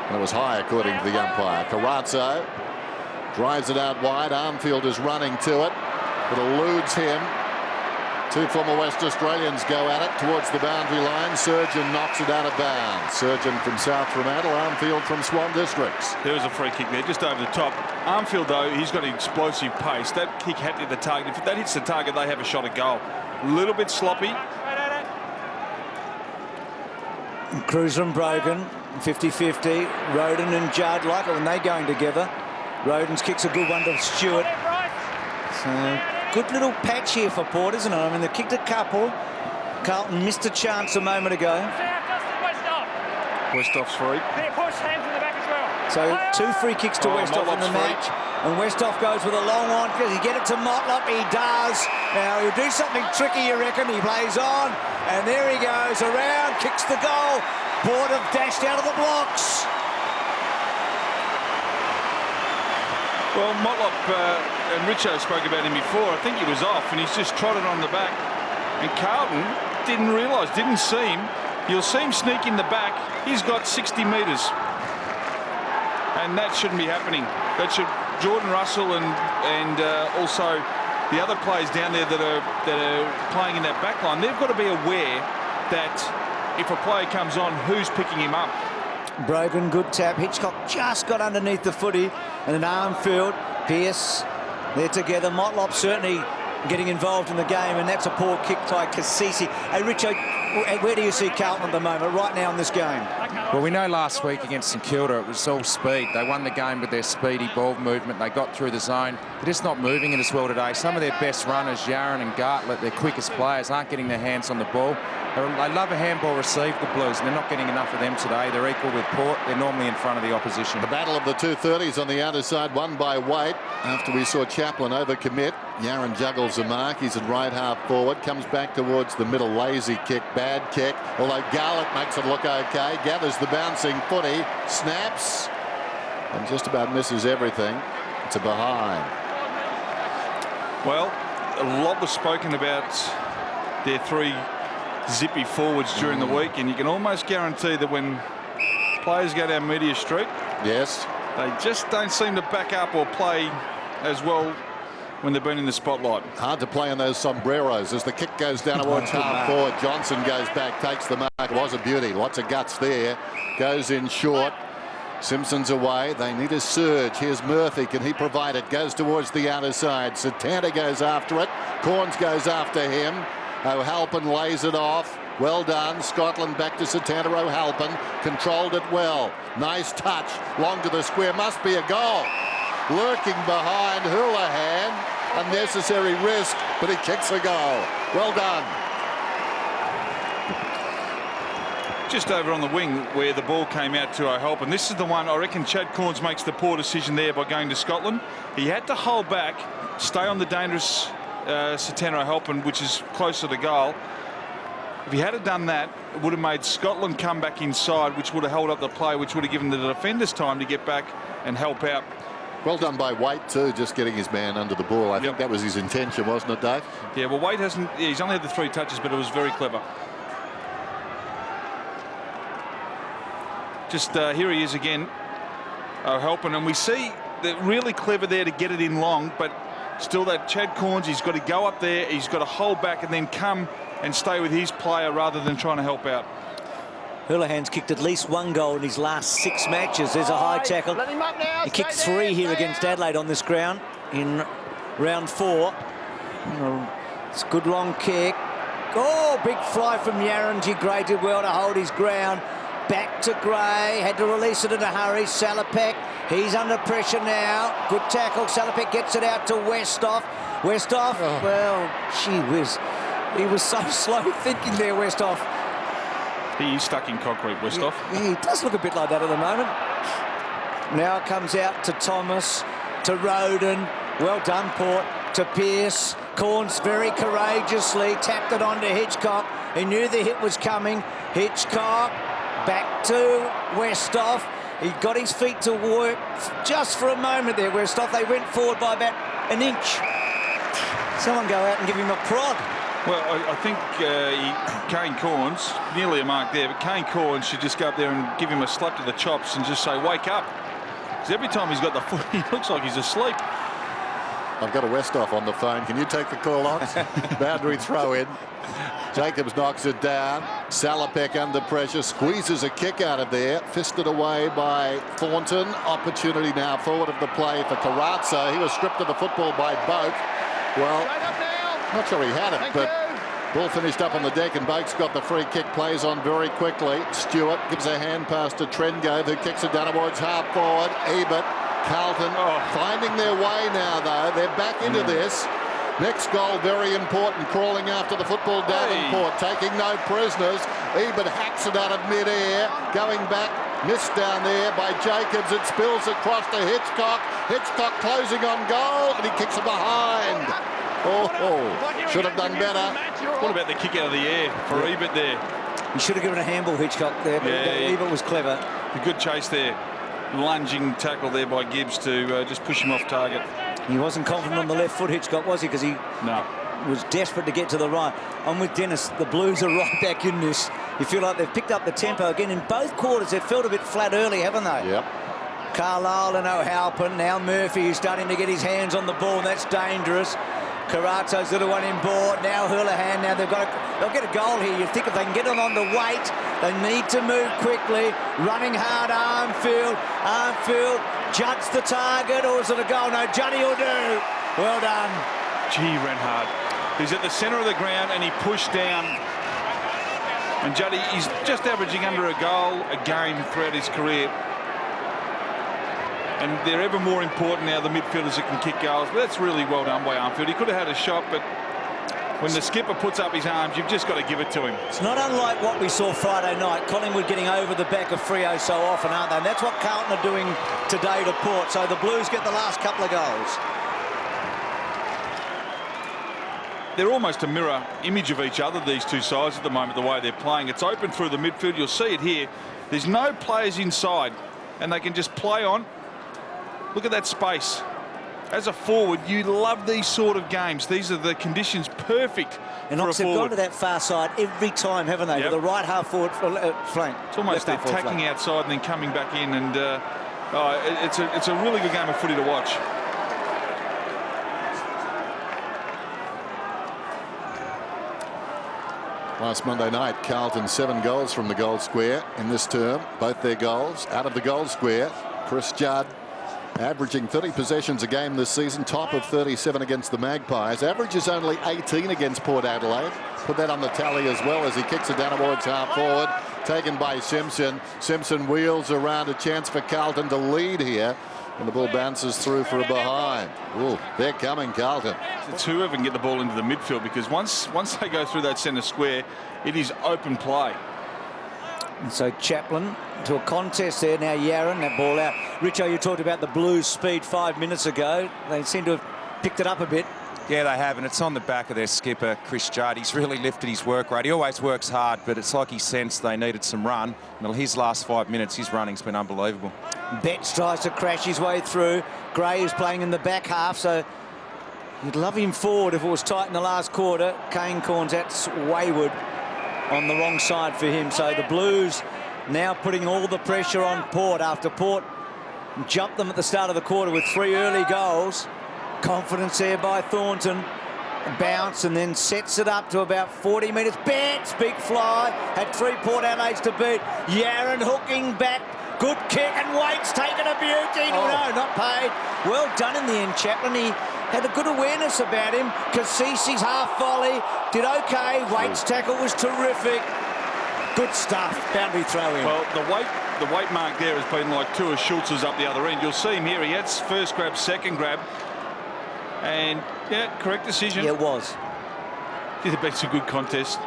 And it was high, according to the umpire. Carrazzo drives it out wide. Armfield is running to it. It eludes him. 2 former West Australians go at it towards the boundary line. Surgeon knocks it out of bounds. Surgeon from South Fremantle, Armfield from Swan Districts. There was a free kick there, just over the top. Armfield, though, he's got an explosive pace. That kick had to hit the target. If that hits the target, they have a shot at goal. A little bit sloppy. Cruiser and Brogan, 50-50. Roden and Judd like it when they're going together. Roden's kick's a good one to Stewart. So good little patch here for Port, isn't it? I mean, they've kicked a couple. Carlton missed a chance a moment ago. Westhoff's free. Push hands in the back as well. So 2 free kicks to Westhoff in the match. And Westhoff goes with a long one. Does he get it to Motlop? He does. Now he'll do something tricky, you reckon. He plays on. And there he goes. Around, kicks the goal. Port have dashed out of the blocks. Well, Motlop and Richo spoke about him before. I think he was off, and he's just trotted on the back. And Carlton didn't realise, didn't see him. You'll see him sneak in the back. He's got 60 metres. And that shouldn't be happening. That should... Jordan Russell and also the other players down there that are playing in that back line, they've got to be aware that if a player comes on, who's picking him up. Brogan, good tap. Hitchcock just got underneath the footy. And an Armfield, Pearce, they're together. Motlop certainly getting involved in the game, and that's a poor kick by Cassisi. Hey, Richo, where do you see Carlton at the moment, right now in this game? Well, we know last week against St Kilda it was all speed. They won the game with their speedy ball movement. They got through the zone. They're just not moving it as well today. Some of their best runners, Yaron and Gartlett, their quickest players, aren't getting their hands on the ball. They love a handball receive, the Blues, and they're not getting enough of them today. They're equal with Port. They're normally in front of the opposition. The battle of the 230s on the outer side, won by Waite. After we saw Chaplin overcommit, Yaron juggles a mark. He's at right half forward, comes back towards the middle, lazy kick, bad kick. Although Garlett makes it look okay, gathers the bouncing footy, snaps, and just about misses everything. It's a behind. Well, a lot was spoken about their 3 zippy forwards during the week, and you can almost guarantee that when players go down Media Street, yes, they just don't seem to back up or play as well when they've been in the spotlight. Hard to play on those sombreros as the kick goes down towards half forward. Johnson goes back, takes the mark. It was a beauty. Lots of guts there. Goes in short. Simpson's away. They need a surge. Here's Murphy. Can he provide it? Goes towards the outer side. Satanta goes after it. Corns goes after him. O'Halpin lays it off. Well done. Scotland back to Satanta. O'Halpin controlled it well. Nice touch. Long to the square. Must be a goal. Lurking behind Houlihan. Unnecessary risk, but he kicks a goal. Well done. Just over on the wing where the ball came out to O'Halpin. This is the one, I reckon Chad Corns makes the poor decision there by going to Scotland. He had to hold back, stay on the dangerous Satana O'Halpin, which is closer to goal. If he had done that, it would have made Scotland come back inside, which would have held up the play, which would have given the defenders time to get back and help out. Well done by Waite too, just getting his man under the ball. I think that was his intention, wasn't it, Dave? Yeah, well, Waite hasn't, he's only had the 3 touches, but it was very clever. Just here he is again, O'Halpin, and we see that really clever there to get it in long, but still that Chad Corns, he's got to go up there, he's got to hold back and then come and stay with his player rather than trying to help out. Houlihan's kicked at least 1 goal in his last 6 matches. There's a high tackle. Let him up now. He kicked Stay 3 there, here stay against there. Adelaide on this ground in round 4. It's a good long kick. Oh, big fly from Yaranji. Gray did well to hold his ground. Back to Gray. Had to release it in a hurry. Salopek, he's under pressure now. Good tackle. Salopek gets it out to Westhoff. Westhoff, well, gee whiz. He was so slow thinking there, Westhoff. He is stuck in concrete, Westhoff. Yeah, he does look a bit like that at the moment. Now it comes out to Thomas, to Roden. Well done, Port. To Pearce. Corns very courageously tapped it onto Hitchcock. He knew the hit was coming. Hitchcock back to Westhoff. He got his feet to work just for a moment there, Westhoff. They went forward by about an inch. Someone go out and give him a prod. Well, I think Kane Corns, nearly a mark there, but Kane Corns should just go up there and give him a slap to the chops and just say, wake up. Because every time he's got the foot, he looks like he's asleep. I've got a Westhoff on the phone. Can you take the call on? Boundary throw in. Jacobs knocks it down. Salopek under pressure, squeezes a kick out of there. Fisted away by Thornton. Opportunity now forward of the play for Carazzo. He was stripped of the football by Boak. Well, not sure he had it, but ball finished up on the deck and Boak's got the free kick, plays on very quickly. Stewart gives a hand pass to Trengove, who kicks it down towards half forward. Ebert, Carlton finding their way now, though. They're back into this. Next goal, very important, crawling after the football. Davenport taking no prisoners. Ebert hacks it out of mid-air, going back, missed down there by Jacobs. It spills across to Hitchcock. Hitchcock closing on goal, and he kicks it behind. Should have done better. What about the kick out of the air for Ebert there? He should have given a handball, Hitchcock, there, but Ebert was clever. A good chase there. Lunging tackle there by Gibbs to just push him off target. He wasn't confident on the left foot, Hitchcock, was he? Because he was desperate to get to the right. I'm with Dennis. The Blues are right back in this. You feel like they've picked up the tempo again. In both quarters, they've felt a bit flat early, haven't they? Yep. Carlisle and O'Halpin. Now Murphy is starting to get his hands on the ball, and that's dangerous. Carazzo's little one in board. Now Houlihan. Now they'll get a goal here. You think if they can get it on the weight, they need to move quickly. Running hard, Armfield. Armfield, Judd's the target, or is it a goal? No, Juddy will do. Well done. Gee, ran hard. He's at the centre of the ground and he pushed down. And Juddy, he's just averaging under a goal a game throughout his career. And they're ever more important now, the midfielders that can kick goals. But that's really well done by Armfield. He could have had a shot, but when the skipper puts up his arms, you've just got to give it to him. It's not unlike what we saw Friday night. Collingwood getting over the back of Freo so often, aren't they? And that's what Carlton are doing today to Port. So the Blues get the last couple of goals. They're almost a mirror image of each other, these two sides at the moment, the way they're playing. It's open through the midfield. You'll see it here. There's no players inside, and they can just play on. Look at that space. As a forward, you love these sort of games. These are the conditions perfect and for a they've forward. gone to that far side every time, haven't they? Yep. To the right half forward flank. It's almost they're tacking outside and then coming back in, and it's a really good game of footy to watch. Last Monday night, Carlton 7 goals from the goal square in this term. Both their goals out of the goal square. Chris Judd averaging 30 possessions a game this season, top of 37 against the Magpies. Average is only 18 against Port Adelaide. Put that on the tally as well as he kicks it down towards half forward. Taken by Simpson. Simpson wheels around, a chance for Carlton to lead here. And the ball bounces through for a behind. Ooh, they're coming, Carlton. It's whoever can get the ball into the midfield, because once they go through that centre square, it is open play. And so Chaplin to a contest there. Now Yaron, that ball out. Richo, you talked about the Blues' speed 5 minutes ago. They seem to have picked it up a bit. Yeah, they have, and it's on the back of their skipper, Chris Judd. He's really lifted his work rate. He always works hard, but it's like he sensed they needed some run. And his last 5 minutes, his running's been unbelievable. Betts tries to crash his way through. Gray is playing in the back half, so you'd love him forward if it was tight in the last quarter. Kane Corns, that's wayward on the wrong side for him. So the Blues now putting all the pressure on Port after Port jumped them at the start of the quarter with 3 early goals. Confidence there by Thornton. Bounce and then sets it up to about 40 metres. Betts, big fly. Had 3 Port Adelaides to beat. Yaron hooking back. Good kick, and Waite's taken a beauty. Oh. No, not paid. Well done in the end, Chaplin. He had a good awareness about him. Cassisi's half volley did okay. Waite's tackle was terrific. Good stuff. Boundary throw in. Well, the weight mark there has been like 2 of Schultz's up the other end. You'll see him here. He had first grab, second grab. And, yeah, correct decision. Yeah, it was. It's been some good contest.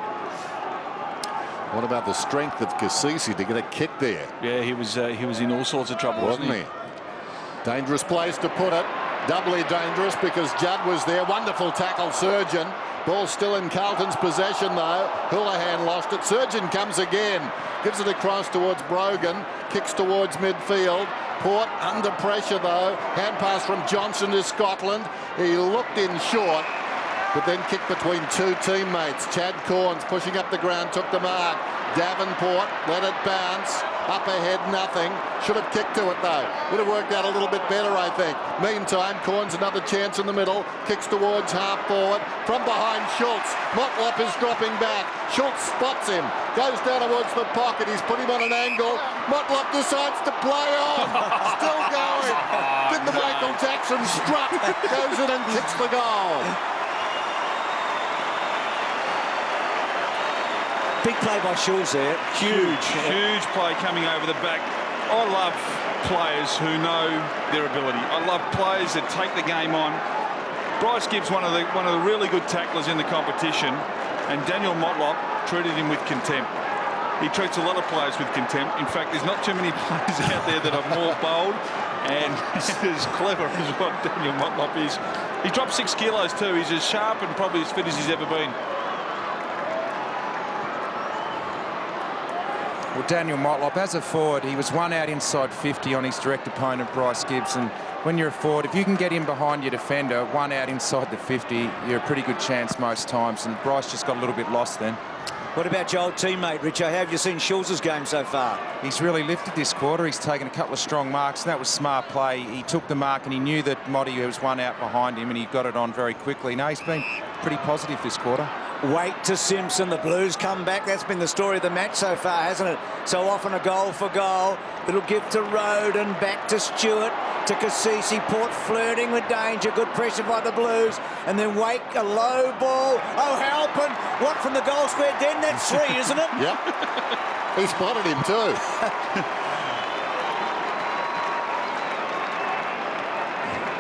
What about the strength of Cassisi to get a kick there? Yeah, he was in all sorts of trouble, wasn't he? Dangerous place to put it. Doubly dangerous because Judd was there. Wonderful tackle, Surgeon. Ball still in Carlton's possession, though. Houlihan lost it. Surgeon comes again. Gives it across towards Brogan. Kicks towards midfield. Port under pressure, though. Hand pass from Johnson to Scotland. He looked in short, but then kicked between 2 teammates. Chad Corns pushing up the ground, took the mark. Davenport let it bounce. Up ahead, nothing. Should have kicked to it, though. Would have worked out a little bit better, I think. Meantime, Corns another chance in the middle. Kicks towards half forward. From behind, Schultz. Motlop is dropping back. Schultz spots him. Goes down towards the pocket. He's put him on an angle. Motlop decides to play on. Still going. Did the Michael Jackson strut. Goes in and kicks the goal. Big play by Schultz there. Huge play coming over the back. I love players who know their ability. I love players that take the game on. Bryce Gibbs, one of the really good tacklers in the competition, and Daniel Motlop treated him with contempt. He treats a lot of players with contempt. In fact, there's not too many players out there that are more bold and as clever as what Daniel Motlop is. He dropped 6 kilos too. He's as sharp and probably as fit as he's ever been. Well, Daniel Motlop, as a forward, he was 1 out inside 50 on his direct opponent, Bryce Gibbs. And when you're a forward, if you can get in behind your defender, 1 out inside the 50, you're a pretty good chance most times. And Bryce just got a little bit lost then. What about your old teammate, Richo? How have you seen Schultz's game so far? He's really lifted this quarter. He's taken a couple of strong marks, and that was smart play. He took the mark, and he knew that Motti was 1 out behind him, and he got it on very quickly. No, he's been pretty positive this quarter. Waite to Simpson. The Blues come back. That's been the story of the match so far, hasn't it? So often a goal for goal. Little give to Roden. Back to Stewart. To Cassisi. Port flirting with danger. Good pressure by the Blues. And then Waite, a low ball. Oh, Halpin. What from the goal square? Then that's 3, isn't it? Yep. He spotted him too.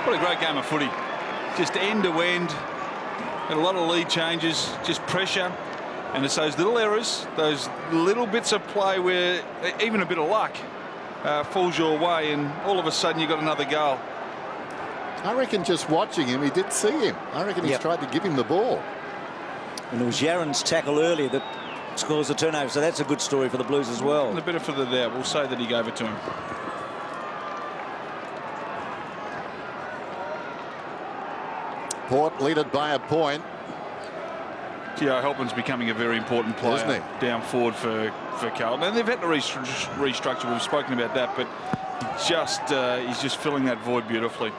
What a great game of footy. Just end to end. And a lot of lead changes, just pressure. And it's those little errors, those little bits of play where even a bit of luck falls your way, and all of a sudden you've got another goal. I reckon just watching him, he did see him. I reckon he's tried to give him the ball. And it was Yaron's tackle earlier that scores the turnover, so that's a good story for the Blues as well. And the benefit of the doubt, we'll say that he gave it to him. Port lead it by a point. Yeah, Halpin's becoming a very important player, isn't he? Down forward for Carlton. And they've had to restructure. We've spoken about that, but he's just filling that void beautifully.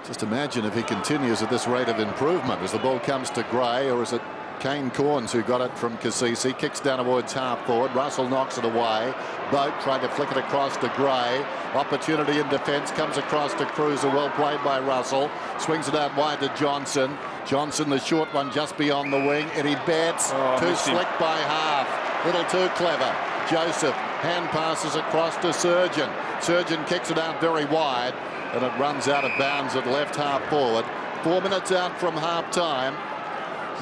Just imagine if he continues at this rate of improvement as the ball comes to Gray, or is it Kane Corns who got it from Cassisi? Kicks down towards half forward. Russell knocks it away. Boat tried to flick it across to Gray. Opportunity in defence, comes across to Cruiser. Well played by Russell. Swings it out wide to Johnson. Johnson, the short one just beyond the wing. Eddie Betts, too slick by half. Little too clever. Joseph Hand passes across to Surgeon. Surgeon kicks it out very wide, and it runs out of bounds at left half forward. 4 minutes out from half time.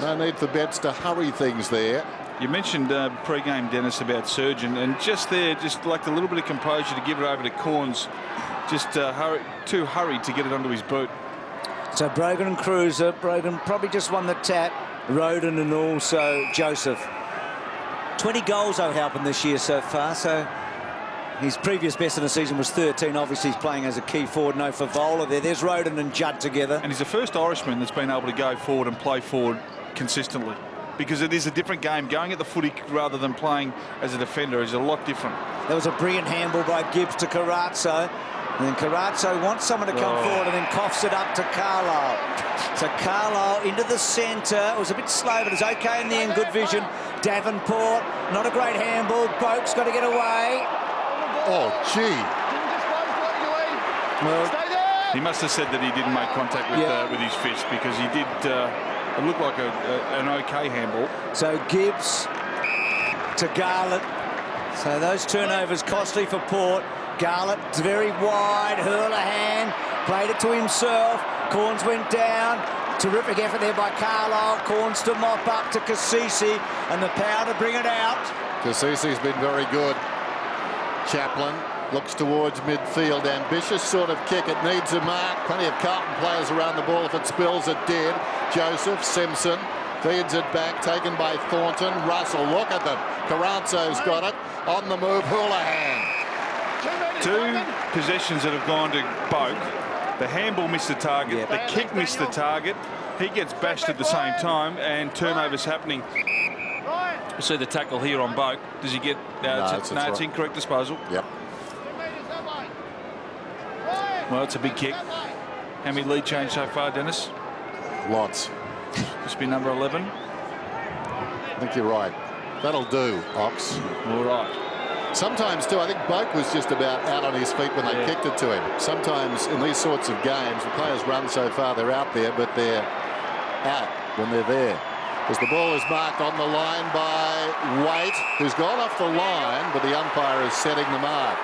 No need for Betts to hurry things there. You mentioned pre-game, Dennis, about Surgeon, and just there, just lacked a little bit of composure to give it over to Corns. Just too hurried to get it onto his boot. So Brogan and Cruiser. Brogan probably just won the tap. Roden and also Joseph. 20 goals though helping this year so far. So his previous best in the season was 13. Obviously, he's playing as a key forward. No Favola there. There's Roden and Judd together. And he's the first Irishman that's been able to go forward and play forward consistently, because it is a different game. Going at the footy rather than playing as a defender is a lot different. There was a brilliant handball by Gibbs to Carazzo. And then Carazzo wants someone to come forward and then coughs it up to Carlisle. So Carlisle into the centre. It was a bit slow, but it's okay in the end. Good vision. Davenport, not a great handball. Boak's got to get away. Oh, gee. Well, He must have said that he didn't make contact with his fist, because he did. It looked like an okay handball. so Gibbs to Garlett. So those turnovers costly for Port. Garlett very wide. Hurlahan played it to himself. Corns went down. Terrific effort there by Carlisle. Corns to mop up to Cassisi, and the power to bring it out. Cassisi's been very good. Chaplin looks towards midfield. Ambitious sort of kick. It needs a mark. Plenty of Carlton players around the ball. If it spills, it did. Joseph Simpson feeds it back. Taken by Thornton. Russell, look at them. Carazzo's got it. On the move, Houlihan. Two possessions that have gone to Boak. The handball missed the target. The kick missed the target. He gets bashed at the same time, and turnovers happening. We'll see the tackle here on Boak. Does he get... it's incorrect disposal. Yep. Well, it's a big kick. How many lead change so far, Dennis? Lots. Must be number 11. I think you're right. That'll do, Ox. All right. Sometimes, too, I think Boak was just about out on his feet when they kicked it to him. Sometimes in these sorts of games, the players run so far they're out there, but they're out when they're there. As the ball is marked on the line by Waite, who's gone off the line, but the umpire is setting the mark.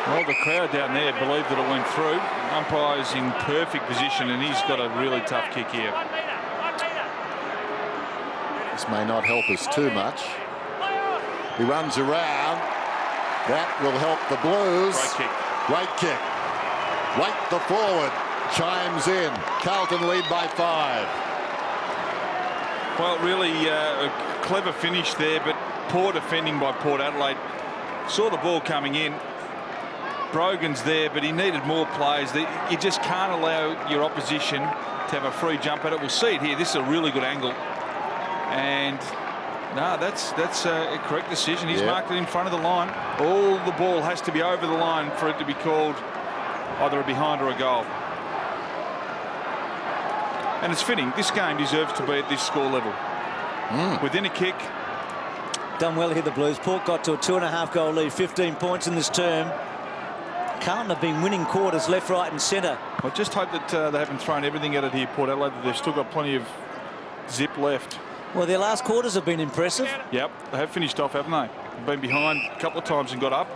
Well, the crowd down there believed that it went through. Umpire's in perfect position, and he's got a really tough kick here. This may not help us too much. He runs around. That will help the Blues. Great kick. Great kick. Waite, the forward, chimes in. Carlton lead by 5. Well, really a clever finish there, but poor defending by Port Adelaide. Saw the ball coming in. Brogan's there, but he needed more players. You just can't allow your opposition to have a free jump at it. We'll see it here. This is a really good angle. And no, that's a correct decision. He's marked it in front of the line. All the ball has to be over the line for it to be called either a behind or a goal. And it's fitting. This game deserves to be at this score level. Within a kick. Done well here, the Blues. Port got to a 2.5 goal lead, 15 points in this term. Carlton have been winning quarters left, right and centre. I just hope that they haven't thrown everything at it here, Port Adelaide. They've still got plenty of zip left. Well, their last quarters have been impressive. Yep, they have finished off, haven't they? They've been behind a couple of times and got up.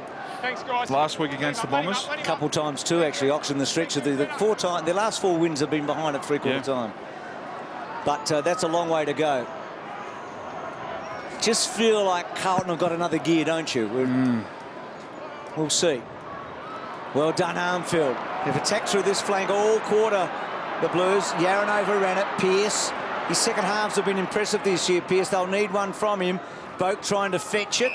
Thanks, guys. Last week against the Bombers. A couple times too, actually. Ox in the stretch of their last 4 wins have been behind at three-quarter time. But that's a long way to go. Just feel like Carlton have got another gear, don't you? We'll see. Well done, Armfield. They've attacked through this flank all quarter, the Blues. Yaron overran it. Pearce. His second halves have been impressive this year, Pearce. They'll need one from him. Boak trying to fetch it.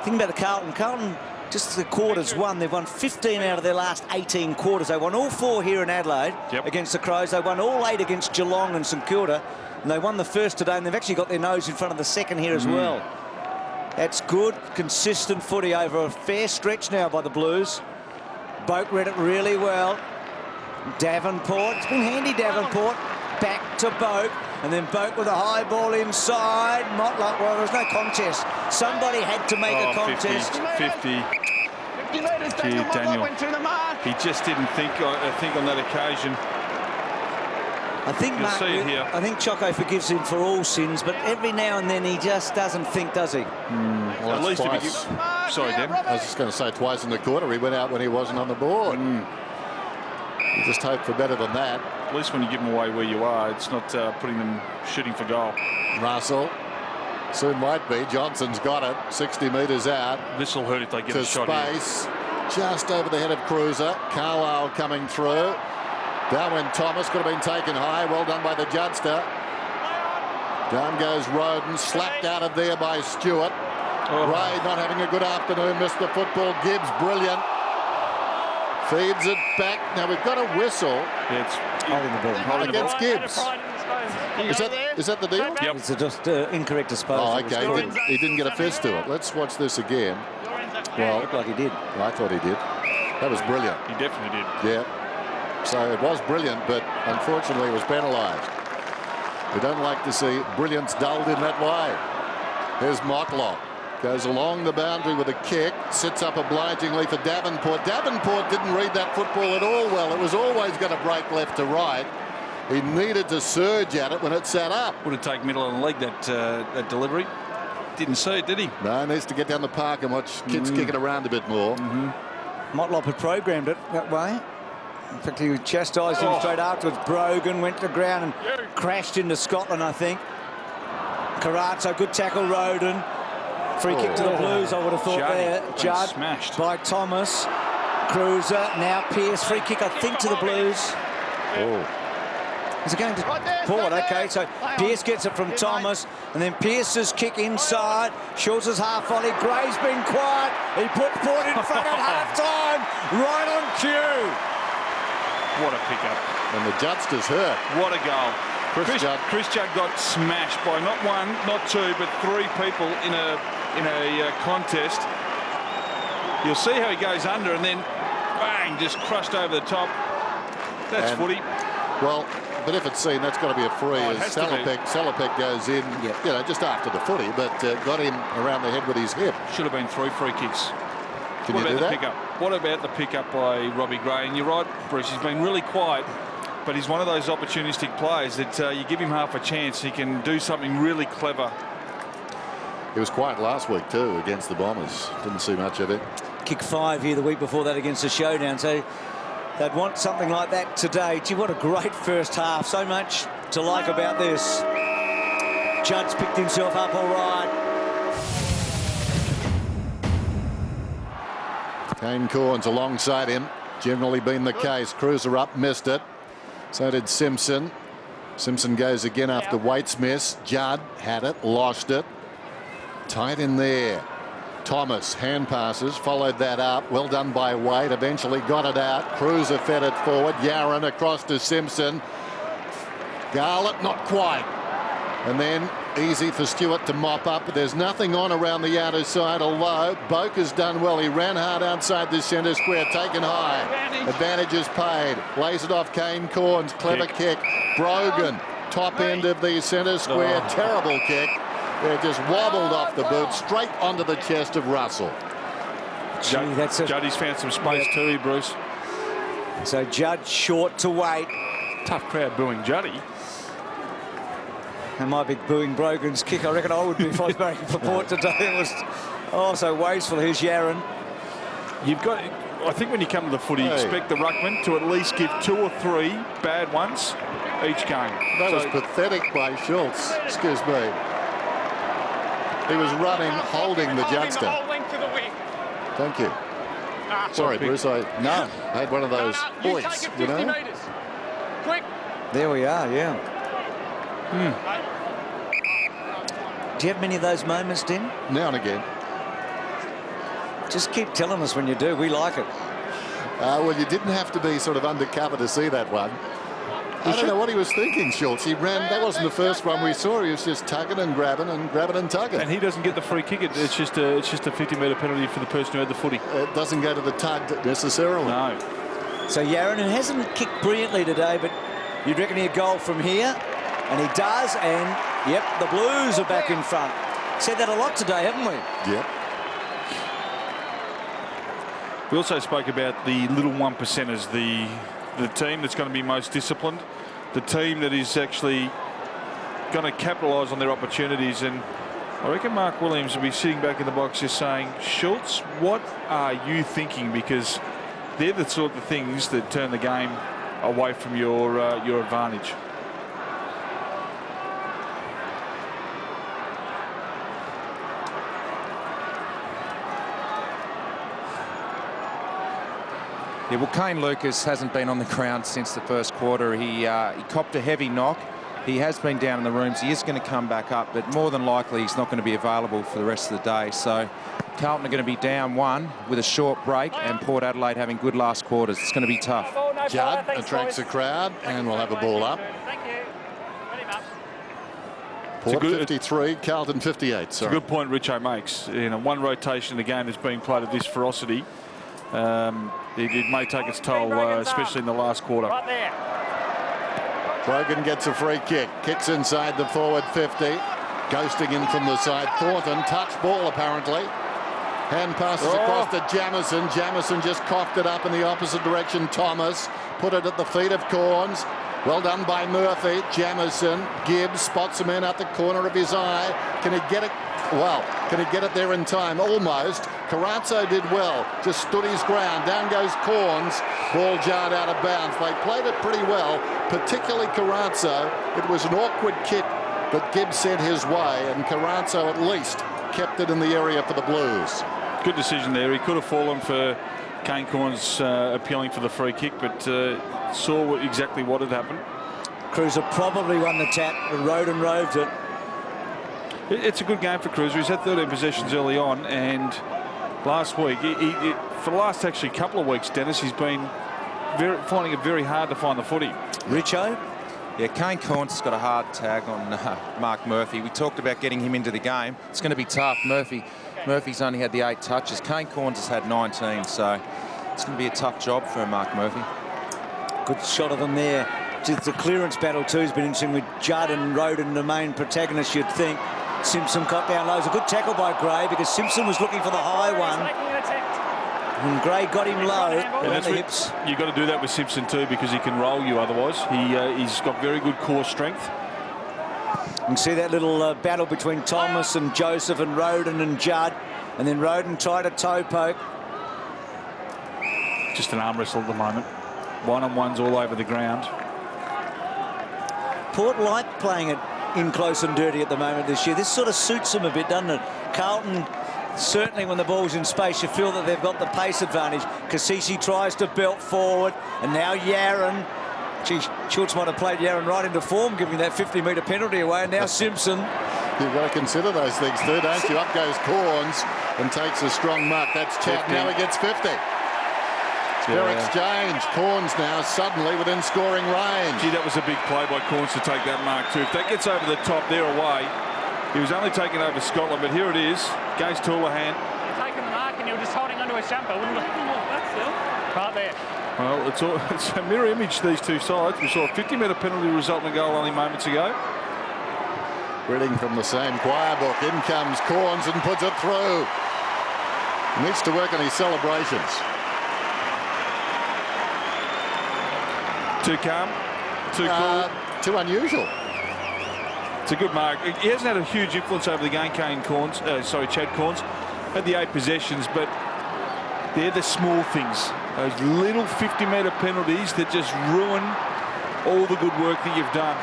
Think about the Carlton. Carlton, just the quarters won. They've won 15 out of their last 18 quarters. They won all 4 here in Adelaide against the Crows. They won all 8 against Geelong and St Kilda. And they won the first today, and they've actually got their nose in front of the second here as well. That's good, consistent footy over a fair stretch now by the Blues. Boak read it really well. Davenport, it's been handy, Davenport. Back to Boak, and then Boak with a high ball inside. Motlop, well, there was no contest. Somebody had to make a contest. 50 metres, Daniel. Went to the mark. He just didn't think on that occasion. I think You'll Mark, see it here. I think Choco forgives him for all sins, but every now and then he just doesn't think, does he? Well, At least if twice. you sorry, Dan. I was just going to say twice in the quarter he went out when he wasn't on the board. You just hope for better than that. At least when you give them away where you are, it's not putting them shooting for goal. Russell soon might be. Johnson's got it. 60 metres out This will hurt if they get to a shot here. space. Just over the head of Cruiser. Carlisle coming through. Down went Thomas. Could have been taken high. Well done by the Judster. Down goes Roden. Slapped out of there by Stewart. Ray not having a good afternoon. Missed the football. Gibbs brilliant. Feeds it back. Now we've got a whistle. Yeah, it's Holding the ball. Against Gibbs. Is that the deal? Yep. It's just incorrect disposal. Oh, It was okay. called. He didn't get a fist to it. Let's watch this again. Well, Looked like he did. I thought he did. That was brilliant. He definitely did. Yeah. So it was brilliant, but unfortunately it was penalised. We don't like to see brilliance dulled in that way. Here's Mocklock. Goes along the boundary with a kick. Sits up obligingly for Davenport. Davenport didn't read that football at all well. It was always going to break left to right. He needed to surge at it when it sat up. Would have taken middle of the leg that delivery. Didn't see it, did he? No, needs to get down the park and watch kids kick it around a bit more. Motlop had programmed it that way. In fact, he chastised him straight afterwards. Brogan went to the ground and crashed into Scotland, I think. Carazzo, good tackle, Roden. Free kick to the Blues, I would have thought there. Judd smashed by Thomas. Cruiser, now Pearce. Free kick, I think, to the Blues. Is it going to Port? Okay, so Pearce gets it from Thomas, and then Pearce's kick inside. Schultz's half volley. Gray's been quiet. He put Port in front at half-time. Right on cue. What a pickup. And the Judster's hurt. What a goal. Chris Judd got smashed by not one, not two, but three people in a contest. You'll see how he goes under and then bang, just crushed over the top. That's footy. Well, but if it's seen, that's got to be a free Oh, it as has to be. Salopek goes in, you know, just after the footy, but got him around the head with his hip. Should have been 3 free kicks. Can What you do about the that? pickup? What about the pickup by Robbie Gray? And you're right, Bruce, he's been really quiet, but he's one of those opportunistic players that you give him half a chance, he can do something really clever. He was quiet last week too against the Bombers. Didn't see much of it. Kick 5 here the week before that against the Showdown. So they'd want something like that today. Gee, what a great first half. So much to like about this. Judd's picked himself up all right. Kane Corns alongside him. Generally been the case. Cruiser up, missed it. So did Simpson. Simpson goes again after Waite's miss. Judd had it, lost it. Tight in there. Thomas, hand passes, followed that up. Well done by Waite. Eventually got it out. Cruiser fed it forward. Yaron across to Simpson. Garlett, not quite. And then easy for Stewart to mop up, but there's nothing on around the outer side, although Boak has done well. He ran hard outside the centre square, taken high. Advantage is paid. Lays it off Kane Corns. Clever kick. Brogan, top end of the centre square. Terrible kick. It just wobbled off the boot, straight onto the chest of Russell. Juddy's found some space too, Bruce. So Judd short to Waite. Tough crowd booing Juddy. They might be booing Brogan's kick. I reckon I would be if I was barracking for Port today. It was so wasteful. Here's Yaron. You've got, I think when you come to the footy, you expect the ruckman to at least give 2 or 3 bad ones each game. That was pathetic by Schultz. Excuse me. He was running, holding the Judster. Thank you. Sorry, Bruce. I had one of those points, you know. Quick. There we are, yeah. Do you have many of those moments, Din? Now and again. Just keep telling us when you do. We like it. Well, you didn't have to be sort of undercover to see that one. I don't know what he was thinking, Schultz. He ran. That wasn't the first one we saw. He was just tugging and grabbing and grabbing and tugging. And he doesn't get the free kick. It's just a 50-metre penalty for the person who had the footy. It doesn't go to the tug necessarily. No. So Yaron, who hasn't kicked brilliantly today, but you'd reckon he'd goal from here. And he does, and, yep, the Blues are back in front. Said that a lot today, haven't we? Yep. We also spoke about the little 1%ers, the team that's going to be most disciplined. the team that is actually going to capitalise on their opportunities. And I reckon Mark Williams will be sitting back in the box just saying, Schultz, what are you thinking? Because they're the sort of things that turn the game away from your advantage. Yeah, well, Kane Lucas hasn't been on the ground since the first quarter. He copped a heavy knock. He has been down in the rooms. He is going to come back up, but more than likely he's not going to be available for the rest of the day. So Carlton are going to be down 1 with a short break, and Port Adelaide having good last quarters. It's going to be tough. Judd attracts the crowd, and we'll have a ball up. Thank you. Port 53, Carlton 58. It's a good point Richo makes. You know, one rotation in the game is being played at this ferocity. It may take its toll, especially in the last quarter. Right there. Brogan gets a free kick. Kicks inside the forward 50. Ghosting in from the side. Thornton, touch ball apparently. Hand passes across to Jamison. Jamison just coughed it up in the opposite direction. Thomas put it at the feet of Corns. Well done by Murphy. Jamison, Gibbs spots him in at the corner of his eye. Can he get it? Well, can he get it there in time? Almost. Carrazzo did well. Just stood his ground. Down goes Corns. Ball jarred out of bounds. They played it pretty well, particularly Carrazzo. It was an awkward kick that Gibbs sent his way, and Carrazzo at least kept it in the area for the Blues. Good decision there. He could have fallen for Kane Corns appealing for the free kick, but saw exactly what had happened. Cruiser probably won the tap, but Roden roved it. It's a good game for Cruiser. He's had 13 possessions early on, and last week, for the last actually couple of weeks, Dennis, he's been finding it very hard to find the footy. Richo? Yeah, Kane Corns has got a hard tag on Mark Murphy. We talked about getting him into the game. It's going to be tough. Murphy's only had the 8 touches. Kane Corns has had 19, so it's going to be a tough job for Mark Murphy. Good shot of them there. Just the clearance battle too has been interesting with Judd and Roden, the main protagonists, you'd think. Simpson got down low. It was a good tackle by Gray because Simpson was looking for the high one. And Gray got him low around the hips. You've got to do that with Simpson too, because he can roll you otherwise. He's got very good core strength. You can see that little battle between Thomas and Joseph and Roden and Judd. And then Roden tried a toe poke. Just an arm wrestle at the moment. One-on-ones all over the ground. Port like playing it in close and dirty at the moment this year. This sort of suits them a bit, doesn't it? Carlton, certainly when the ball's in space, you feel that they've got the pace advantage. Cassisi tries to belt forward, and now Yaron. Gee, Schultz might have played Yaron right into form, giving that 50-metre penalty away, and now Simpson. You've got to consider those things too, don't you? Up goes Corns and takes a strong mark. That's Chad. Now he gets 50. Fair exchange. Corns now suddenly within scoring range. Gee, that was a big play by Corns to take that mark too. If that gets over the top, they're away. He was only taking over Scotland, but here it is. Goes to Houlihan. You're taking the mark and you're just holding onto his jumper. Wouldn't look that still. Right there. Well, it's a mirror image, these two sides. We saw a 50-metre penalty result in a goal only moments ago. Reading from the same choir book. In comes Corns and puts it through. He needs to work on his celebrations. Too calm, too cool. Too unusual. It's a good mark. He hasn't had a huge influence over the game, Chad Corns. Had the 8 possessions, but they're the small things. Those little 50-metre penalties that just ruin all the good work that you've done.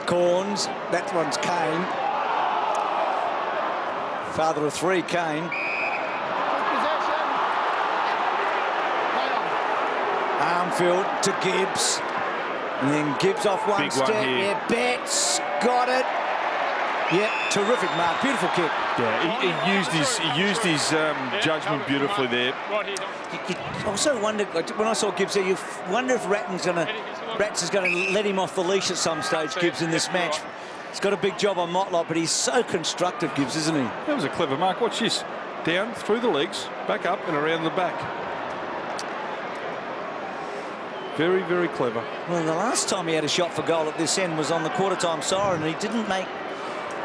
Corns, that one's Kane. Father of 3, Kane. Armfield to Gibbs. And then Gibbs off one Big step. one here. Yeah, Betts got it. Yeah, terrific mark. Beautiful kick. Yeah, he used his judgment beautifully there. You also wondered, when I saw Gibbs there, you wonder if Rats is going to let him off the leash at some stage, Gibbs, in this match. He's got a big job on Motlop, but he's so constructive, Gibbs, isn't he? That was a clever mark. Watch this. Down, through the legs, back up and around the back. Very, very clever. Well, the last time he had a shot for goal at this end was on the quarter-time siren, and he didn't make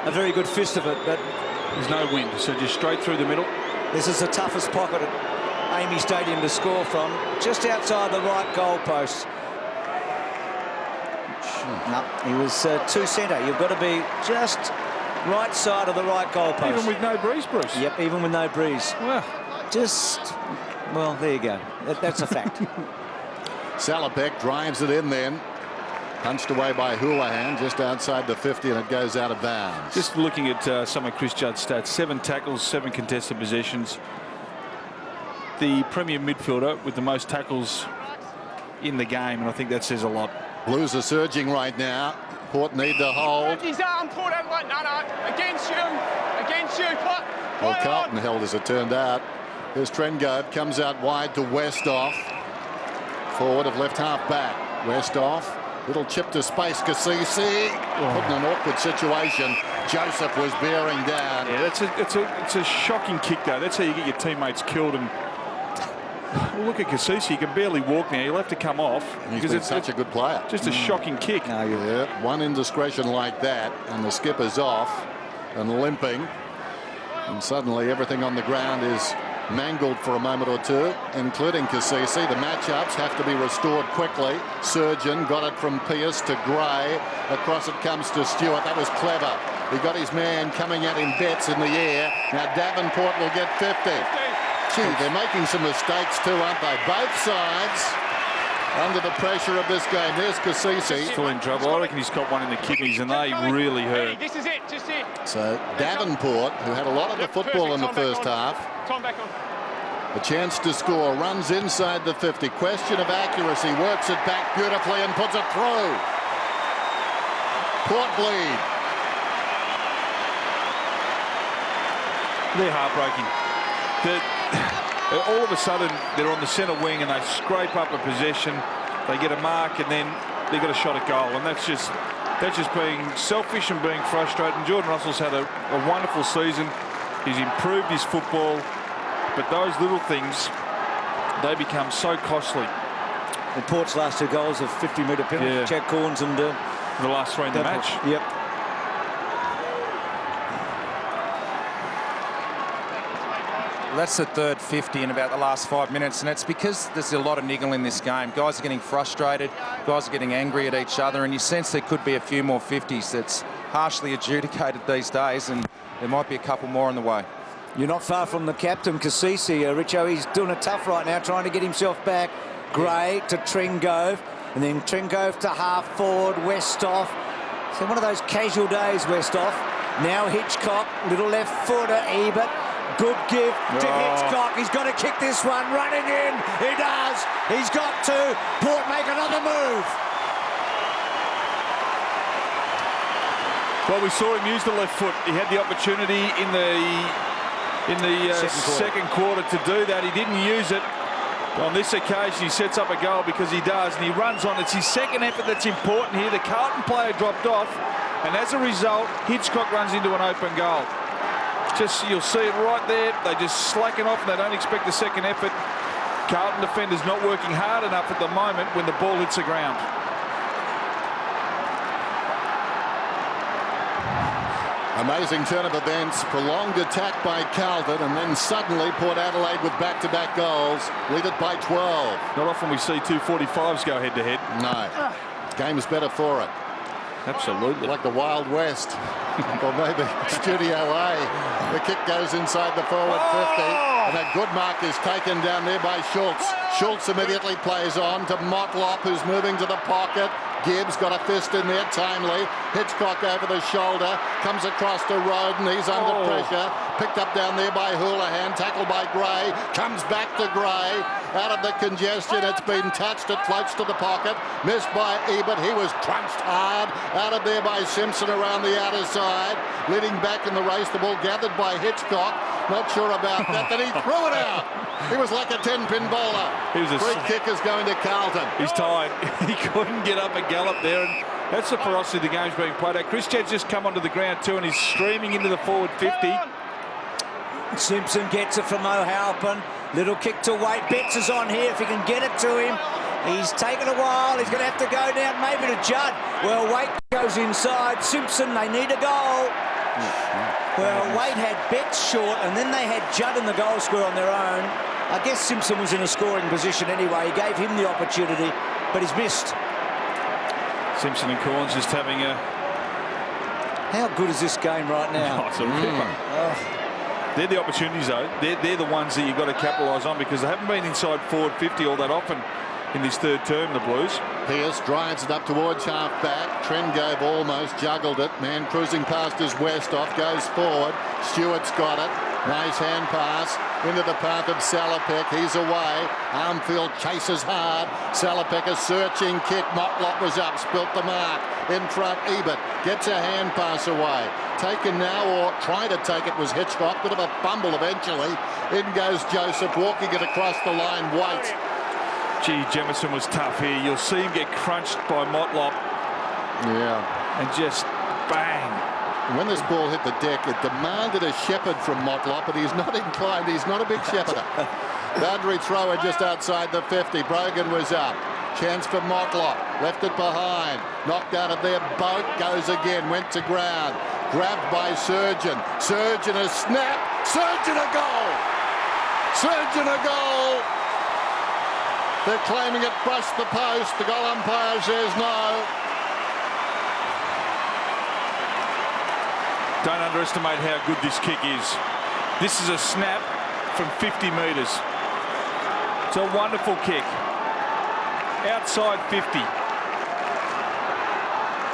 a very good fist of it, but... There's no wind, so just straight through the middle. This is the toughest pocket at AAMI Stadium to score from, just outside the right goal post. No, he was too centre. You've got to be just right side of the right goal post. Even with no breeze, Bruce. Yep, even with no breeze. Well, Well, there you go. That's a fact. Salopek drives it in then. Punched away by Houlihan just outside the 50, and it goes out of bounds. just looking at some of Chris Judd's stats, 7 tackles, 7 contested possessions. The premier midfielder with the most tackles in the game, and I think that says a lot. Blues are surging right now. Port need to hold. His arm, Port Adelaide. No, against you. Well, Carlton held as it turned out. Here's Trengove, comes out wide to Westhoff. Forward of left half back. Westhoff, little chip to space. Cassisi put in an awkward situation. Joseph was bearing down. Yeah, it's a shocking kick though. That's how you get your teammates killed. And well, look at Cassisi, he can barely walk now. He'll have to come off He's been such a good player. Just a shocking kick. Yeah, one indiscretion like that, and the skipper's off and limping, and suddenly everything on the ground is mangled for a moment or two, including Cassisi. The matchups have to be restored quickly. Surgeon got it from Pearce to Gray. Across it comes to Stewart. That was clever. He got his man coming at him bets in the air. Now Davenport will get 50. Gee, they're making some mistakes too, aren't they? Both sides under the pressure of this game. There's Cassisi. Still in trouble. I reckon he's got one in the kidneys, and they really hurt. This is it, just it. So Davenport, who had a lot of the football in the first half, Time back on. a chance to score, runs inside the 50. Question of accuracy, works it back beautifully and puts it through. Port lead. They're heartbreaking. All of a sudden, they're on the centre wing and they scrape up a possession. They get a mark and then they get a shot at goal. And that's just being selfish and being frustrating. Jordan Russell's had a wonderful season. He's improved his football. But those little things, they become so costly. And Port's last 2 goals of 50-metre penalty. Yeah. Chad Corns and The last 3 in the match. Yep. That's the third 50 in about the last 5 minutes, and it's because there's a lot of niggle in this game. Guys are getting frustrated, guys are getting angry at each other, and you sense there could be a few more 50s. That's harshly adjudicated these days, and there might be a couple more on the way. You're not far from the captain, Cassisi. Richo, he's doing it tough right now, trying to get himself back. Gray to Trengove, and then Trengove to half forward, Westhoff. So one of those casual days, Westhoff. Now Hitchcock, little left footer, Ebert. Good give to Hitchcock. He's got to kick this one. Running in. He does. He's got to. Port make another move. Well, we saw him use the left foot. He had the opportunity in the second quarter to do that. He didn't use it. On this occasion, he sets up a goal because he does, and he runs on. It's his second effort that's important here. The Carlton player dropped off, and as a result, Hitchcock runs into an open goal. You'll see it right there. They just slacken off and they don't expect the second effort. Carlton defenders not working hard enough at the moment when the ball hits the ground. Amazing turn of events, prolonged attack by Carlton, and then suddenly Port Adelaide with back-to-back goals, lead it by 12. Not often we see 245s go head-to-head. No, game's better for it. Absolutely. Like the Wild West, or maybe Studio A. The kick goes inside the forward 50, and a good mark is taken down there by Schultz. Schultz immediately plays on to Motlop, who's moving to the pocket. Gibbs got a fist in there, timely. Hitchcock over the shoulder, comes across to Roden. He's under pressure. Picked up down there by Houlihan, tackled by Gray. Comes back to Gray. Out of the congestion, it's been touched. It floats to the pocket. Missed by Ebert. He was crunched hard. Out of there by Simpson around the outer side. Leading back in the race, the ball gathered by Hitchcock. Not sure about that. Then he threw it out. He was like a 10-pin bowler. Free kick is going to Carlton. He's tired. He couldn't get up and gallop there, and that's the ferocity the game's being played at. Chris Chad's just come onto the ground too, and he's streaming into the forward 50. Simpson gets it from O'Halpin. Little kick to Waite. Betts is on here if he can get it to him. He's taken a while. He's going to have to go down maybe to Judd. Well, Waite goes inside. Simpson, they need a goal. Well, Wade had Betts short, and then they had Judd in the goal square on their own. I guess Simpson was in a scoring position anyway. He gave him the opportunity, but he's missed. Simpson and Corns just having a... How good is this game right now? Oh, it's a ripper. They're the opportunities, though. They're the ones that you've got to capitalise on, because they haven't been inside forward 50 all that often in this third term, the Blues. Pearce drives it up towards half back. Trengove almost juggled it. Man cruising past his Westhoff, goes forward. Stewart's got it. Nice hand pass into the path of Salopek. He's away. Armfield chases hard. Salopek a searching kick. Motlop was up, spilt the mark. In front, Ebert gets a hand pass away. Taken now, or trying to take it, was Hitchcock. Bit of a fumble eventually. In goes Joseph, walking it across the line. White. Gee, Jemison was tough here. You'll see him get crunched by Motlop. Yeah. And just bang. When this ball hit the deck, it demanded a shepherd from Motlop, but he's not inclined. He's not a big shepherder. Boundary thrower just outside the 50. Brogan was up. Chance for Motlop. Left it behind. Knocked out of there. Boat goes again. Went to ground. Grabbed by Surgeon. Surgeon a snap. Surgeon a goal. Surgeon a goal. They're claiming it brushed the post. The goal umpire says no. Don't underestimate how good this kick is. This is a snap from 50 metres. It's a wonderful kick. Outside 50.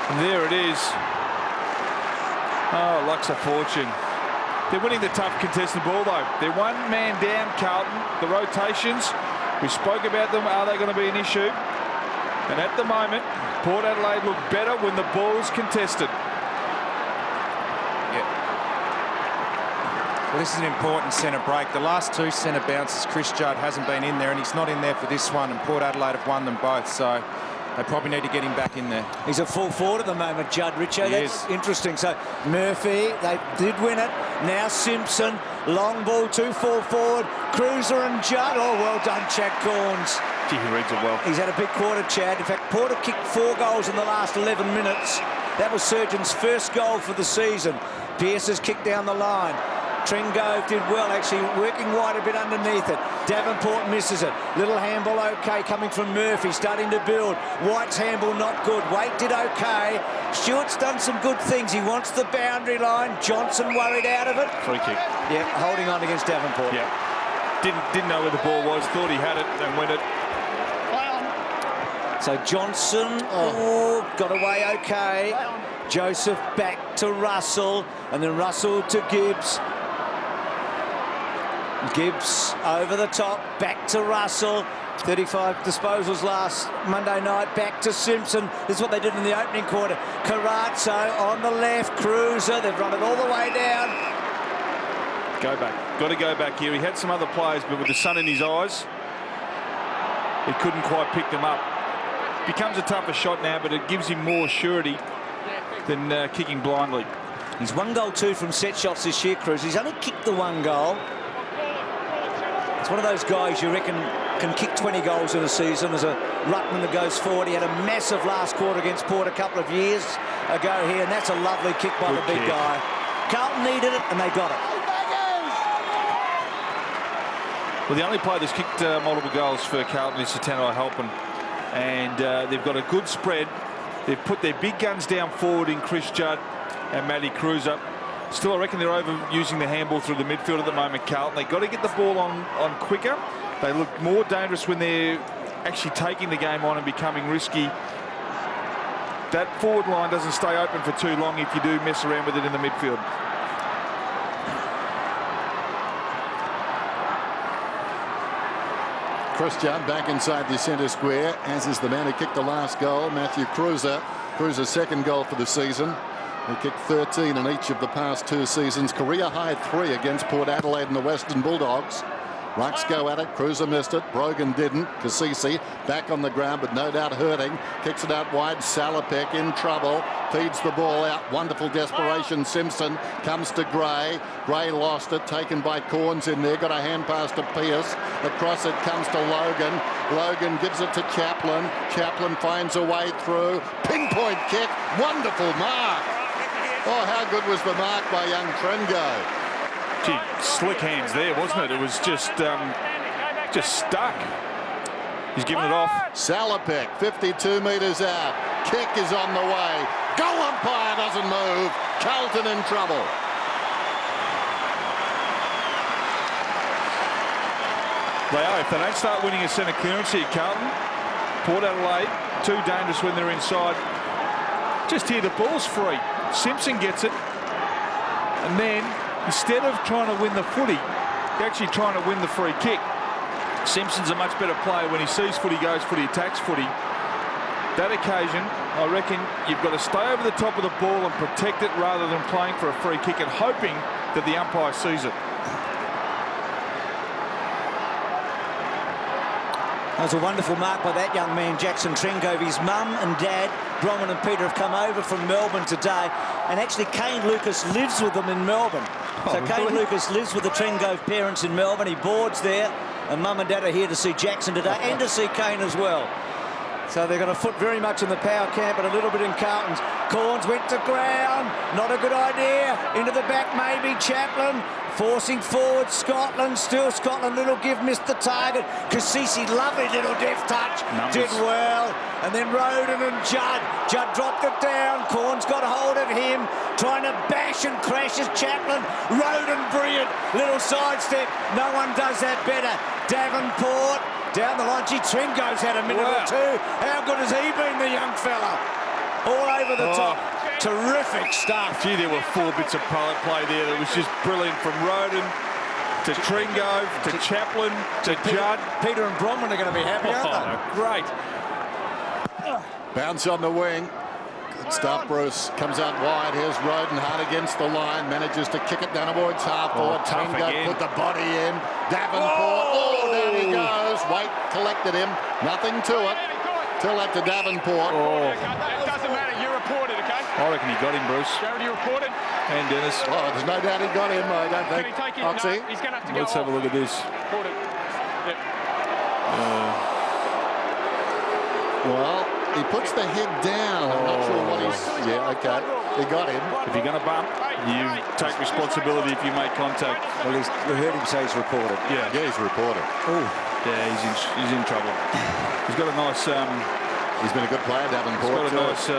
And there it is. Oh, luck's a fortune. They're winning the tough contested ball, though. They're one man down, Carlton. The rotations, we spoke about them. Are they going to be an issue? And at the moment, Port Adelaide look better when the ball is contested. Well, this is an important centre break. The last two centre bounces, Chris Judd hasn't been in there, and he's not in there for this one, and Port Adelaide have won them both, so they probably need to get him back in there. He's a full forward at the moment, Judd, Richo. That's interesting. So Murphy, they did win it. Now Simpson, long ball, 2-4 forward. Cruiser and Judd. Oh, well done, Chad Corns. Gee, he reads it well. He's had a big quarter, Chad. In fact, Porter kicked 4 goals in the last 11 minutes. That was Surgeon's first goal for the season. Pearce has kicked down the line. Trengove did well, actually working wide a bit underneath it. Davenport misses it. Little handball okay coming from Murphy, starting to build. White's handball not good. Waite did okay. Stewart's done some good things. He wants the boundary line. Johnson worried out of it. Free kick. Yeah, holding on against Davenport. Yeah. Didn't know where the ball was. Thought he had it and went it. So Johnson got away okay. Joseph back to Russell, and then Russell to Gibbs. Gibbs over the top, back to Russell. 35 disposals last Monday night, back to Simpson. This is what they did in the opening quarter. Carazzo on the left, Cruiser, they've run it all the way down. Go back. Got to go back here. He had some other players, but with the sun in his eyes, he couldn't quite pick them up. Becomes a tougher shot now, but it gives him more surety than kicking blindly. He's 1 goal 2 from set shots this year, Cruz. He's only kicked the 1 goal. It's one of those guys you reckon can kick 20 goals in a season as a ruckman that goes forward. He had a massive last quarter against Port a couple of years ago here, and that's a lovely kick by the big guy. Carlton needed it, and they got it. Well, the only player that's kicked multiple goals for Carlton is Satano Halpin, and they've got a good spread. They've put their big guns down forward in Chris Judd and Matty Cruiser. Still, I reckon they're overusing the handball through the midfield at the moment, Carlton. They've got to get the ball on quicker. They look more dangerous when they're actually taking the game on and becoming risky. That forward line doesn't stay open for too long if you do mess around with it in the midfield. Chris Judd back inside the centre square, as is the man who kicked the last goal, Matthew Cruiser. Cruiser's 2nd goal for the season. He kicked 13 in each of the past 2 seasons. Career high 3 against Port Adelaide and the Western Bulldogs. Rucks go at it. Cruiser missed it. Brogan didn't. Cassisi back on the ground, but no doubt hurting. Kicks it out wide. Salopek in trouble. Feeds the ball out. Wonderful desperation. Simpson comes to Gray. Gray lost it. Taken by Corns in there. Got a hand pass to Pearce. Across it comes to Logan. Logan gives it to Chaplin. Chaplin finds a way through. Pinpoint kick. Wonderful mark. Oh, how good was the mark by young Trengo? Gee, slick hands there, wasn't it? It was just stuck. He's giving it off. Salopek, 52 metres out. Kick is on the way. Goal umpire doesn't move. Carlton in trouble. They are. If they don't start winning a centre clearance here, Carlton, Port Adelaide, too dangerous when they're inside. Just here, the ball's free. Simpson gets it. And then, instead of trying to win the footy, they're actually trying to win the free kick. Simpson's a much better player when he sees footy, goes footy, attacks footy. That occasion, I reckon you've got to stay over the top of the ball and protect it rather than playing for a free kick and hoping that the umpire sees it. That was a wonderful mark by that young man, Jackson Trengove. His mum and dad, Bronwyn and Peter, have come over from Melbourne today. And actually, Kane Lucas lives with them in Melbourne. So Kane Lucas lives with the Trengove parents in Melbourne. He boards there. And mum and dad are here to see Jackson today and to see Kane as well. So they've got a foot very much in the power camp, but a little bit in Carlton's. Corns went to ground. Not a good idea. Into the back, maybe. Chaplin forcing forward. Scotland. Still Scotland. Little give, missed the target. Cassisi, lovely little deft touch. Did well. And then Roden and Judd. Judd dropped it down. Corns got hold of him. Trying to bash and crashes Chaplin. Roden, brilliant. Little sidestep. No one does that better. Davenport. Down the line. Gee, Trengo's had a minute or two. How good has he been, the young fella? All over the top. Terrific stuff. Gee, there were 4 bits of play there that was just brilliant, from Roden to Trengove to Chaplin to Judd. Peter and Bronwyn are going to be happy, aren't they? Great. Bounce on the wing. Good stuff, Bruce. Comes out wide. Here's Roden, hard against the line. Manages to kick it down towards half forward. Tango put the body in. Davenport. Oh, there he goes. Waite collected him. Nothing to it. Till that to Davenport. Oh. It doesn't matter. You reported, okay? I reckon he got him, Bruce. Jarrod, you reported? And Dennis. Oh, there's no doubt he got him, I don't think. Can he take it? Oxy. No, he's going to have to go Let's have a look at this. Reported. Yep. Well, he puts the head down. I'm not sure what he's... Yeah, okay. He got him. If you're going to bump, you take responsibility if you make contact. Well, we heard him say he's reported. Yeah, he's reported. Oh, yeah, he's in trouble. He's got a nice... he's been a good player, Davenport. He's got a nice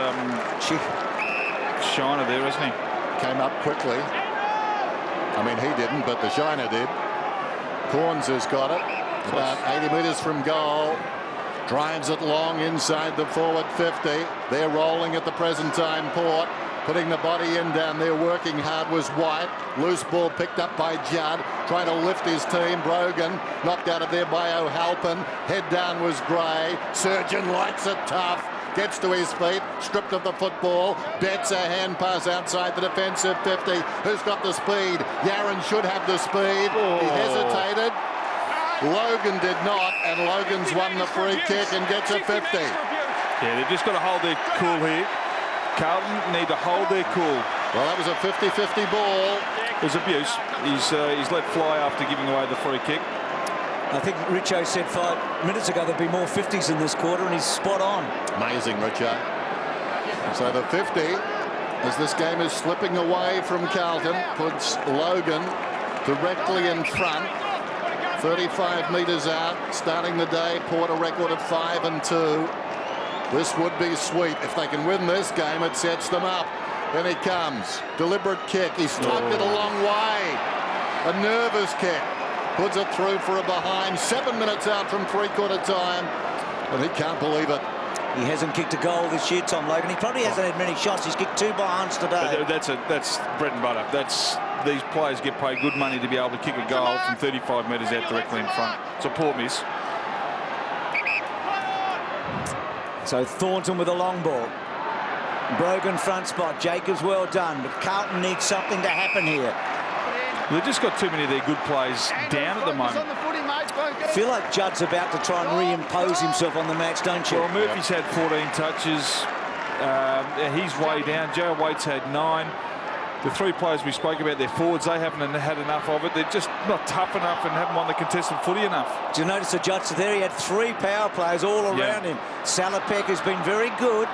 shiner there, hasn't he? Came up quickly. I mean, he didn't, but the shiner did. Corns has got it. About 80 metres from goal. Drives it long inside the forward 50. They're rolling at the present time, Port. Putting the body in down there, working hard was White. Loose ball picked up by Judd. Trying to lift his team. Brogan knocked out of there by O'Halpin. Head down was Gray. Surgeon likes it tough. Gets to his feet. Stripped of the football. Bets a hand pass outside the defensive 50. Who's got the speed? Yaron should have the speed. He hesitated. Logan did not, and Logan's won the free kick and gets a 50. Yeah, they've just got to hold their cool here. Carlton need to hold their cool. Well, that was a 50-50 ball. There's abuse. He's let fly after giving away the free kick. I think Richo said 5 minutes ago there'd be more 50s in this quarter, and he's spot on. Amazing, Richo. So the 50, as this game is slipping away from Carlton, puts Logan directly in front. 35 metres out, starting the day. Port a record of 5-2. This would be sweet. If they can win this game, it sets them up. Then he comes. Deliberate kick. He's tugged it a long way. A nervous kick. Puts it through for a behind. 7 minutes out from three-quarter time. And he can't believe it. He hasn't kicked a goal this year, Tom Logan. He probably hasn't had many shots. He's kicked 2 behinds today. That's bread and butter. These players get paid good money to be able to kick a goal from 35 metres out directly in front. It's a poor miss. So Thornton with a long ball. Brogan front spot. Jacobs well done. But Carlton needs something to happen here. They've just got too many of their good players down at the moment. I feel like Judd's about to try and reimpose himself on the match, don't you? Well, Murphy's had 14 touches. He's way down. Joe Waite's had 9. The 3 players we spoke about, their forwards, they haven't had enough of it. They're just not tough enough and haven't won the contested footy enough. Do you notice the Judge there? He had 3 power players all around him. Salopek has been very good.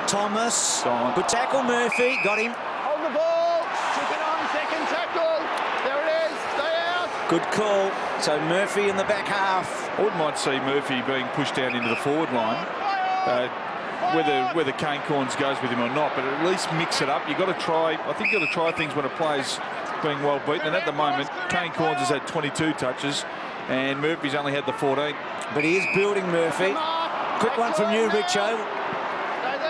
Thomas. Gone. Good tackle, Murphy. Got him. Hold the ball. Kick it on. Second tackle. There it is. Stay out. Good call. So Murphy in the back half. I wouldn't mind see Murphy being pushed down into the forward line. Whether Kane Corns goes with him or not, but at least mix it up. You've got to try. I think you've got to try things when a play's being well beaten. And at the moment, Kane Corns has had 22 touches, and Murphy's only had the 14. But he is building, Murphy. Quick one from you, Richo.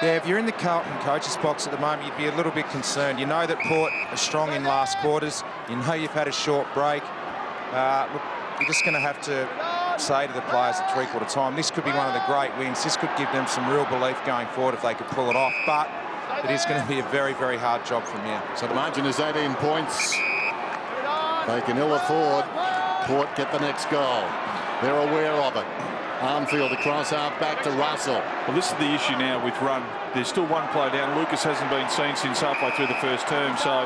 Yeah, if you're in the Carlton coach's box at the moment, you'd be a little bit concerned. You know that Port are strong in last quarters. You know you've had a short break. Look, you're just going to have to say to the players at three-quarter time, this could be one of the great wins. This could give them some real belief going forward if they could pull it off. But it is going to be a very, very hard job from here. So the margin is 18 points. They can ill afford Port get the next goal. They're aware of it. Armfield across half back to Russell. Well, this is the issue now with run. There's still one player down. Lucas hasn't been seen since halfway through the first term, so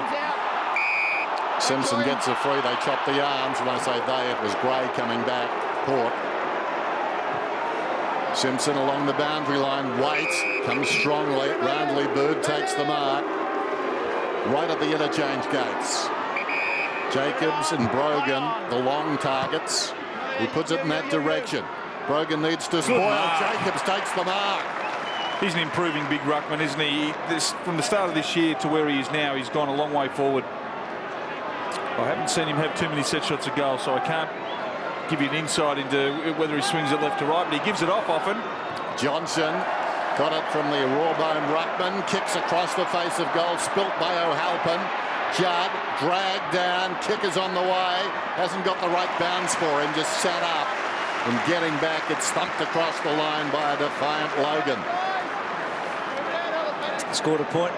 Simpson gets a free. They chop the arms. When I say they, it was Gray coming back. Port. Simpson along the boundary line. Waits comes strongly. Roundly Bird takes the mark. Right at the interchange gates. Jacobs and Brogan, the long targets. He puts it in that direction. Brogan needs to spoil. Jacobs takes the mark. he's an improving big ruckman, isn't he? From the start of this year to where he is now, he's gone a long way forward. I haven't seen him have too many set shots of goal, so I can't give you an insight into whether he swings it left to right, but he gives it off often. Johnson got it from the raw-boned ruckman, kicks across the face of goal, spilt by O'Halpin. Judd dragged down, kick is on the way, hasn't got the right bounce for him, just sat up, and getting back, it's thumped across the line by a defiant Logan. Scored a point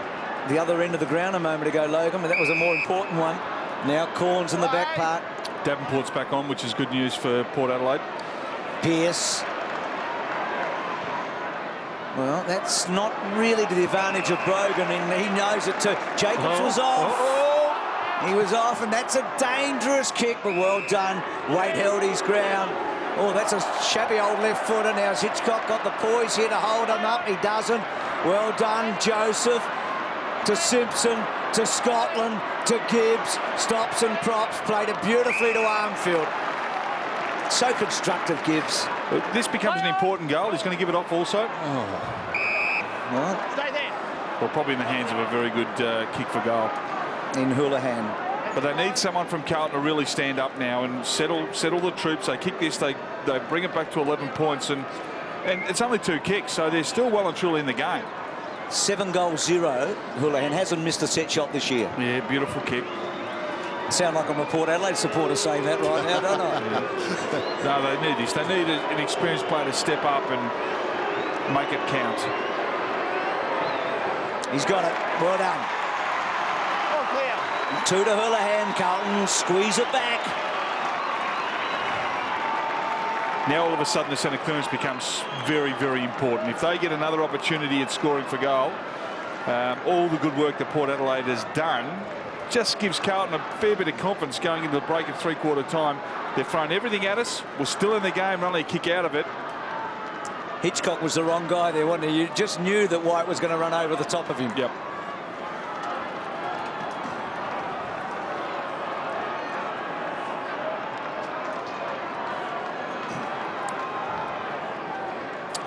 the other end of the ground a moment ago, Logan, but that was a more important one. Now Corns in the back part. Davenport's back on, which is good news for Port Adelaide. Pearce. Well, that's not really to the advantage of Brogan, and he knows it too. Jacobs was off. He was off, and that's a dangerous kick, but well done. Wade held his ground. Oh, that's a shabby old left footer. Now Hitchcock got the poise here to hold him up. He doesn't. Well done, Joseph. To Simpson, to Scotland, to Gibbs. Stops and props. Played it beautifully to Armfield. So constructive, Gibbs. This becomes an important goal. He's going to give it off also. Well, Stay there. Well, probably in the hands of a very good kick for goal. in Houlihan. But they need someone from Carlton to really stand up now and settle the troops. They kick this, they bring it back to 11 points, and it's only 2 kicks, so they're still well and truly in the game. 7-0. Houlihan hasn't missed a set shot this year. Yeah, beautiful kick. Sound like I'm a Port Adelaide supporter saying that right now, don't I? No, they need this. They need an experienced player to step up and make it count. He's got it. Well done. All clear. 2 to Houlihan. Carlton squeeze it back. Now all of a sudden the centre clearance becomes very, very important. If they get another opportunity at scoring for goal, all the good work that Port Adelaide has done just gives Carlton a fair bit of confidence going into the break at 3/4 time. They've thrown everything at us. We're still in the game, only a kick out of it. Hitchcock was the wrong guy there, wasn't he? You just knew that White was going to run over the top of him. Yep.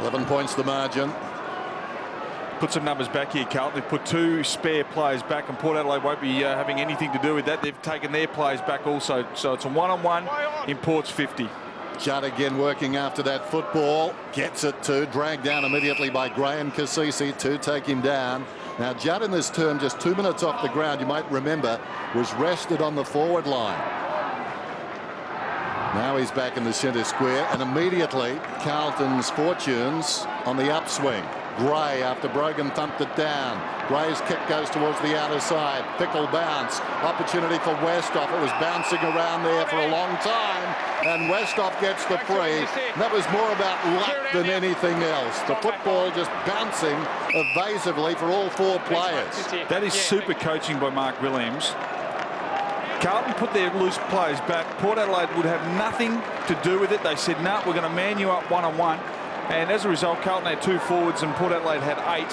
Eleven points the margin. Put some numbers back here, Carlton. They've put 2 spare players back, and Port Adelaide won't be having anything to do with that. They've taken their players back also. So it's a 1-on-1 in Port's 50. Judd again working after that football. Gets it to, dragged down immediately by Gray and Cassisi to take him down. Now Judd in this term, just 2 minutes off the ground, you might remember, was rested on the forward line. Now he's back in the centre square, and immediately Carlton's fortunes on the upswing. Gray, after Brogan thumped it down. Gray's kick goes towards the outer side. Pickle bounce. Opportunity for Westhoff. It was bouncing around there for a long time, and Westhoff gets the free. That was more about luck than anything else. The football just bouncing evasively for all 4 players. That is super coaching by Mark Williams. Carlton put their loose players back. Port Adelaide would have nothing to do with it. They said, no, we're going to man you up 1-on-1. And as a result, Carlton had 2 forwards and Port Adelaide had 8.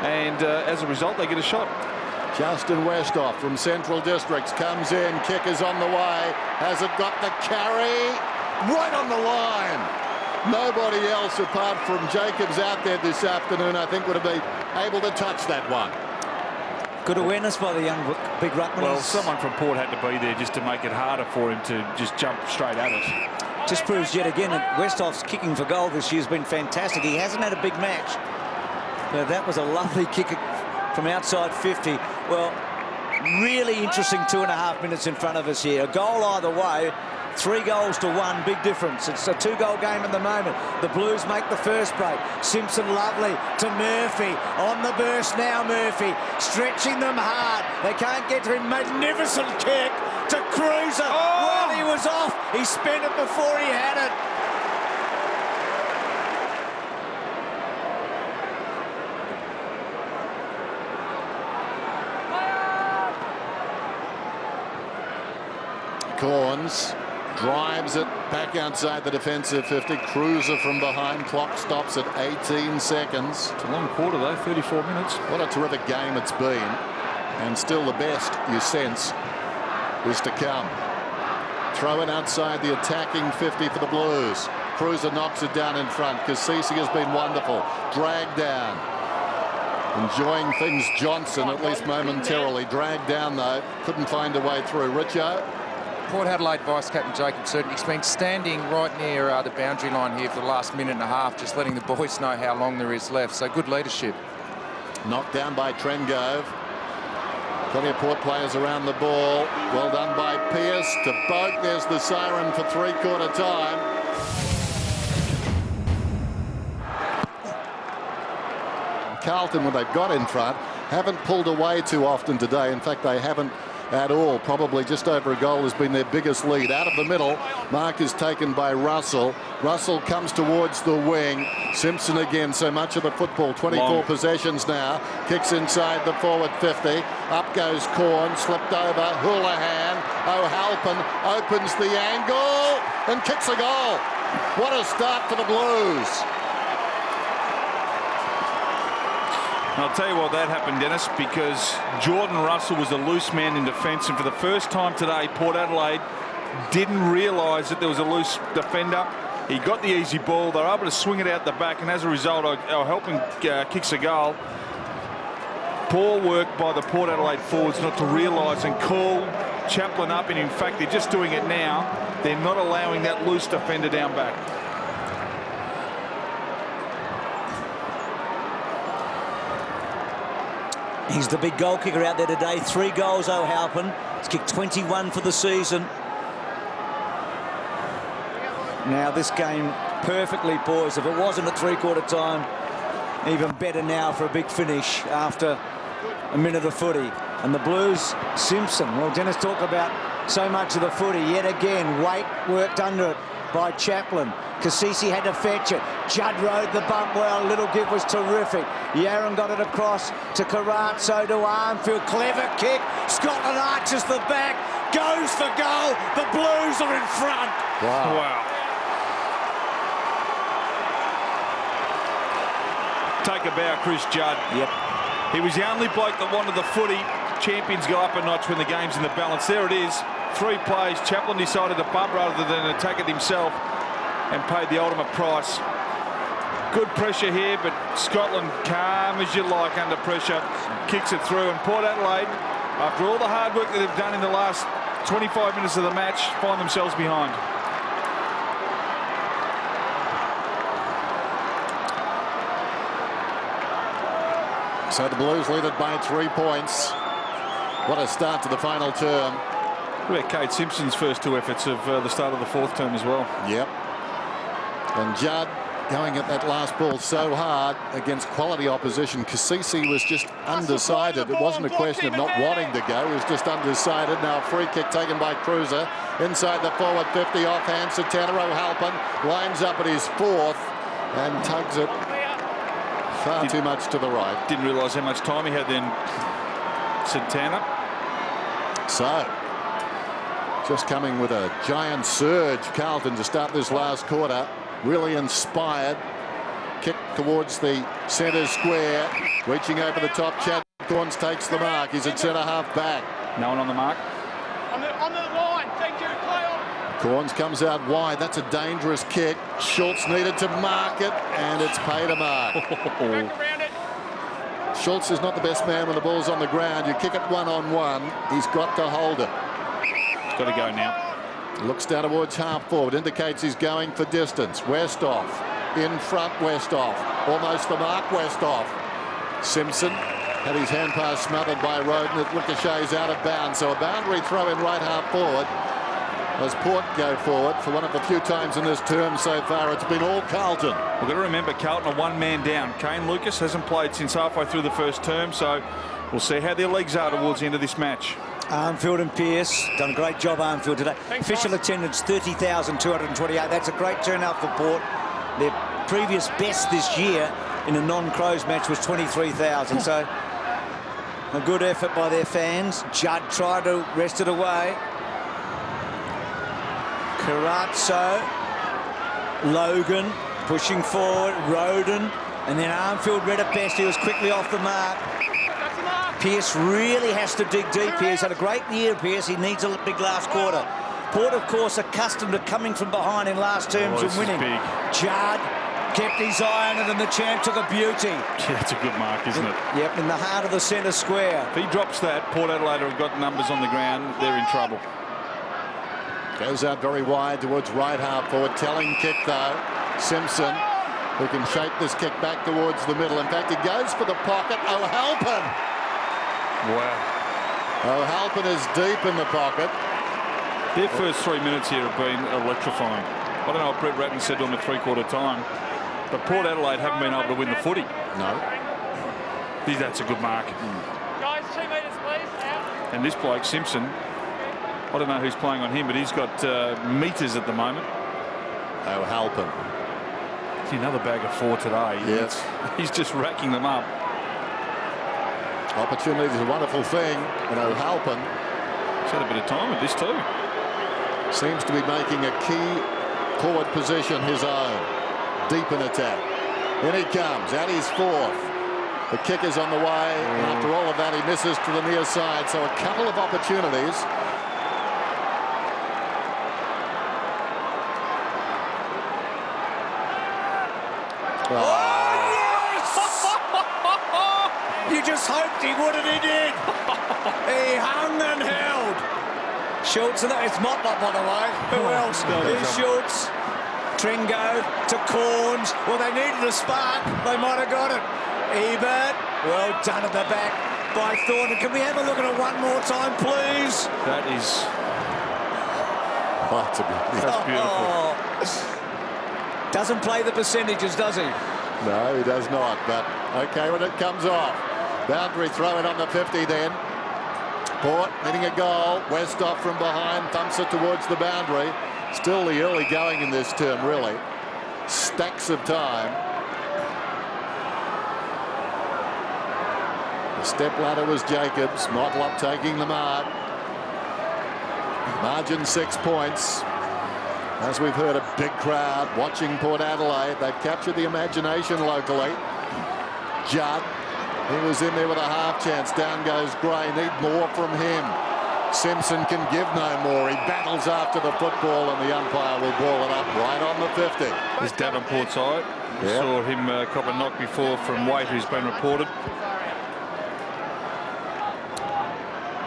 and as a result, they get a shot. Justin Westhoff from Central Districts comes in. Kick is on the way. Has it got the carry? Right on the line. Nobody else apart from Jacobs out there this afternoon, I think, would have been able to touch that one. Good awareness by the young big ruckman. Well, someone from Port had to be there just to make it harder for him to just jump straight at it. Just proves yet again that Westhoff's kicking for goal this year has been fantastic. He hasn't had a big match. But that was a lovely kick from outside 50. Well, really interesting 2.5 minutes in front of us here. A goal either way. 3 goals to 1, big difference. It's a 2-goal game at the moment. The Blues make the first break. Simpson lovely to Murphy. On the burst now, Murphy. Stretching them hard. They can't get to him. Magnificent kick to Cruiser. Oh! Well, he was off. He spent it before he had it. Corns drives it back outside the defensive 50. Cruiser from behind. Clock stops at 18 seconds. It's a long quarter, though, 34 minutes. What a terrific game it's been. And still the best, you sense, is to come. Throw it outside the attacking 50 for the Blues. Cruiser knocks it down in front. Cassisi has been wonderful. Dragged down. Enjoying things, Johnson, at least momentarily. Dragged down, though. Couldn't find a way through. Richo. Port Adelaide Vice-Captain Jacob Certain, he's been standing right near the boundary line here for the last minute and a half, just letting the boys know how long there is left. So good leadership. Knocked down by Trengove. Plenty of Port players around the ball. Well done by Pearce to Boak. There's the siren for 3/4 time. Carlton, when they've got in front, haven't pulled away too often today. In fact, they haven't at all. Probably just over a goal has been their biggest lead. Out of the middle, mark is taken by Russell. Russell comes towards the wing. Simpson again, so much of the football. 24 possessions now. Kicks inside the forward 50. Up goes Corn, slipped over. Houlihan. O'Halpin opens the angle and kicks a goal. What a start for the Blues. I'll tell you why that happened, Dennis, because Jordan Russell was a loose man in defence, and for the first time today, Port Adelaide didn't realise that there was a loose defender. He got the easy ball. They were able to swing it out the back, and as a result, O'Halpin kicks a goal. Poor work by the Port Adelaide forwards not to realise and call Chaplin up, and in fact, they're just doing it now. They're not allowing that loose defender down back. He's the big goal kicker out there today. 3 goals, O'Halpin. He's kicked 21 for the season. Now this game perfectly poised. If it wasn't at 3/4 time, even better now for a big finish after a minute of footy. And the Blues, Simpson. Well, Dennis talked about so much of the footy. Yet again, weight worked under it by Chaplin. Cassisi had to fetch it. Judd rode the bump well. Little give was terrific. Yaron got it across to Carazzo to Armfield. Clever kick. Scotland arches the back. Goes for goal. The Blues are in front. Wow. Take a bow, Chris Judd. Yep. He was the only bloke that wanted the footy. Champions go up a notch when the game's in the balance. There it is. 3 plays. Chaplin decided to bump rather than attack it himself and paid the ultimate price. Good pressure here, but Scotland, calm as you like under pressure, kicks it through. And Port Adelaide, after all the hard work that they've done in the last 25 minutes of the match, find themselves behind. So the Blues lead it by 3 points. What a start to the final term. What about Kate Simpson's first 2 efforts of the start of the 4th term as well? Yep. And Judd going at that last ball so hard against quality opposition. Cassisi was just undecided. It wasn't a question of not wanting to go. He was just undecided. Now a free kick taken by Cruiser. Inside the forward 50, offhand. Santana. O'Halpin lines up at his 4th and tugs it far too much to the right. Didn't realise how much time he had then, Santana. So, just coming with a giant surge, Carlton, to start this last quarter. Really inspired Kick towards the centre square. Reaching over the top, Chad Corns takes the mark. He's at centre half back. No one on the mark. On the line. Thank you. Play on. Corns comes out wide. That's a dangerous kick. Schultz needed to mark it, and it's paid a mark. Back around it. Schultz is not the best man when the ball's on the ground. You kick it one-on-one. He's got to hold it. Got to go now. Looks down towards half forward. Indicates he's going for distance. Westhoff. In front, Westhoff. Almost the mark, Westhoff. Simpson had his hand pass smothered by Roden. It ricochets out of bounds. So a boundary throw in right half forward. As Port go forward for one of the few times in this term so far, it's been all Carlton. We've got to remember Carlton are one man down. Kane Lucas hasn't played since halfway through the first term, so we'll see how their legs are towards the end of this match. Armfield and Pearce done a great job, Armfield, today. Thanks, Official guys. attendance 30,228. That's a great turnout for Port. Their previous best this year in a non-Crows match was 23,000. So a good effort by their fans. Judd tried to wrest it away. Carazzo, Logan pushing forward, Roden, and then Armfield read it best. He was quickly off the mark. That's the mark. Pearce really has to dig deep here. He's had a great year, Pearce. He needs a big last quarter. Port, of course, accustomed to coming from behind in last terms and this is winning. big. Judd kept his eye on it, and the champ took a beauty. Yeah, it's a good mark, isn't it? Yep, in the heart of the centre square. If he drops that, Port Adelaide have got numbers on the ground. They're in trouble. Goes out very wide towards right half forward. Telling kick though. Simpson, who can shape this kick back towards the middle. In fact, he goes for the pocket. O'Halpin. Wow. O'Halpin is deep in the pocket. Their first 3 minutes here have been electrifying. I don't know what Brett Ratton said on the three-quarter time, but Port Adelaide haven't been able to win the footy. No. That's a good mark. Guys, 2 metres, please. Out. And this bloke, Simpson, I don't know who's playing on him, but he's got metres at the moment. O'Halpin. See, another bag of 4 today. Yes. He's just racking them up. Opportunity is a wonderful thing. And O'Halpin He's had a bit of time with this too. seems to be making a key forward position his own. Deep in attack. In he comes. At his fourth. The kick is on the way. And after all of that, he misses to the near side. So a couple of opportunities. You just hoped he would, and he did. He hung and held. Schultz, and it's Motlop, by the way. Who else? Here's Schultz. Tringo to Corns. Well, they needed a spark. They might have got it. Ebert, well done at the back by Thornton. Can we have a look at it one more time, please? That is, Oh, it's a beauty. that's beautiful. Doesn't play the percentages, does he? No, he does not. But okay when it comes off. Boundary throw it on the 50 then. Port hitting a goal. Westhoff from behind thumps it towards the boundary. Still the early going in this term, really. Stacks of time. The step ladder was Jacobs. Motlop taking the mark. Margin 6 points. As we've heard, a big crowd watching Port Adelaide. They've captured the imagination locally. Judd, he was in there with a half chance. Down goes Gray. Need more from him. Simpson can give no more. He battles after the football, and the umpire will ball it up right on the 50. This Davenport side. We Yeah. saw him cop a knock before from Waite, who's been reported.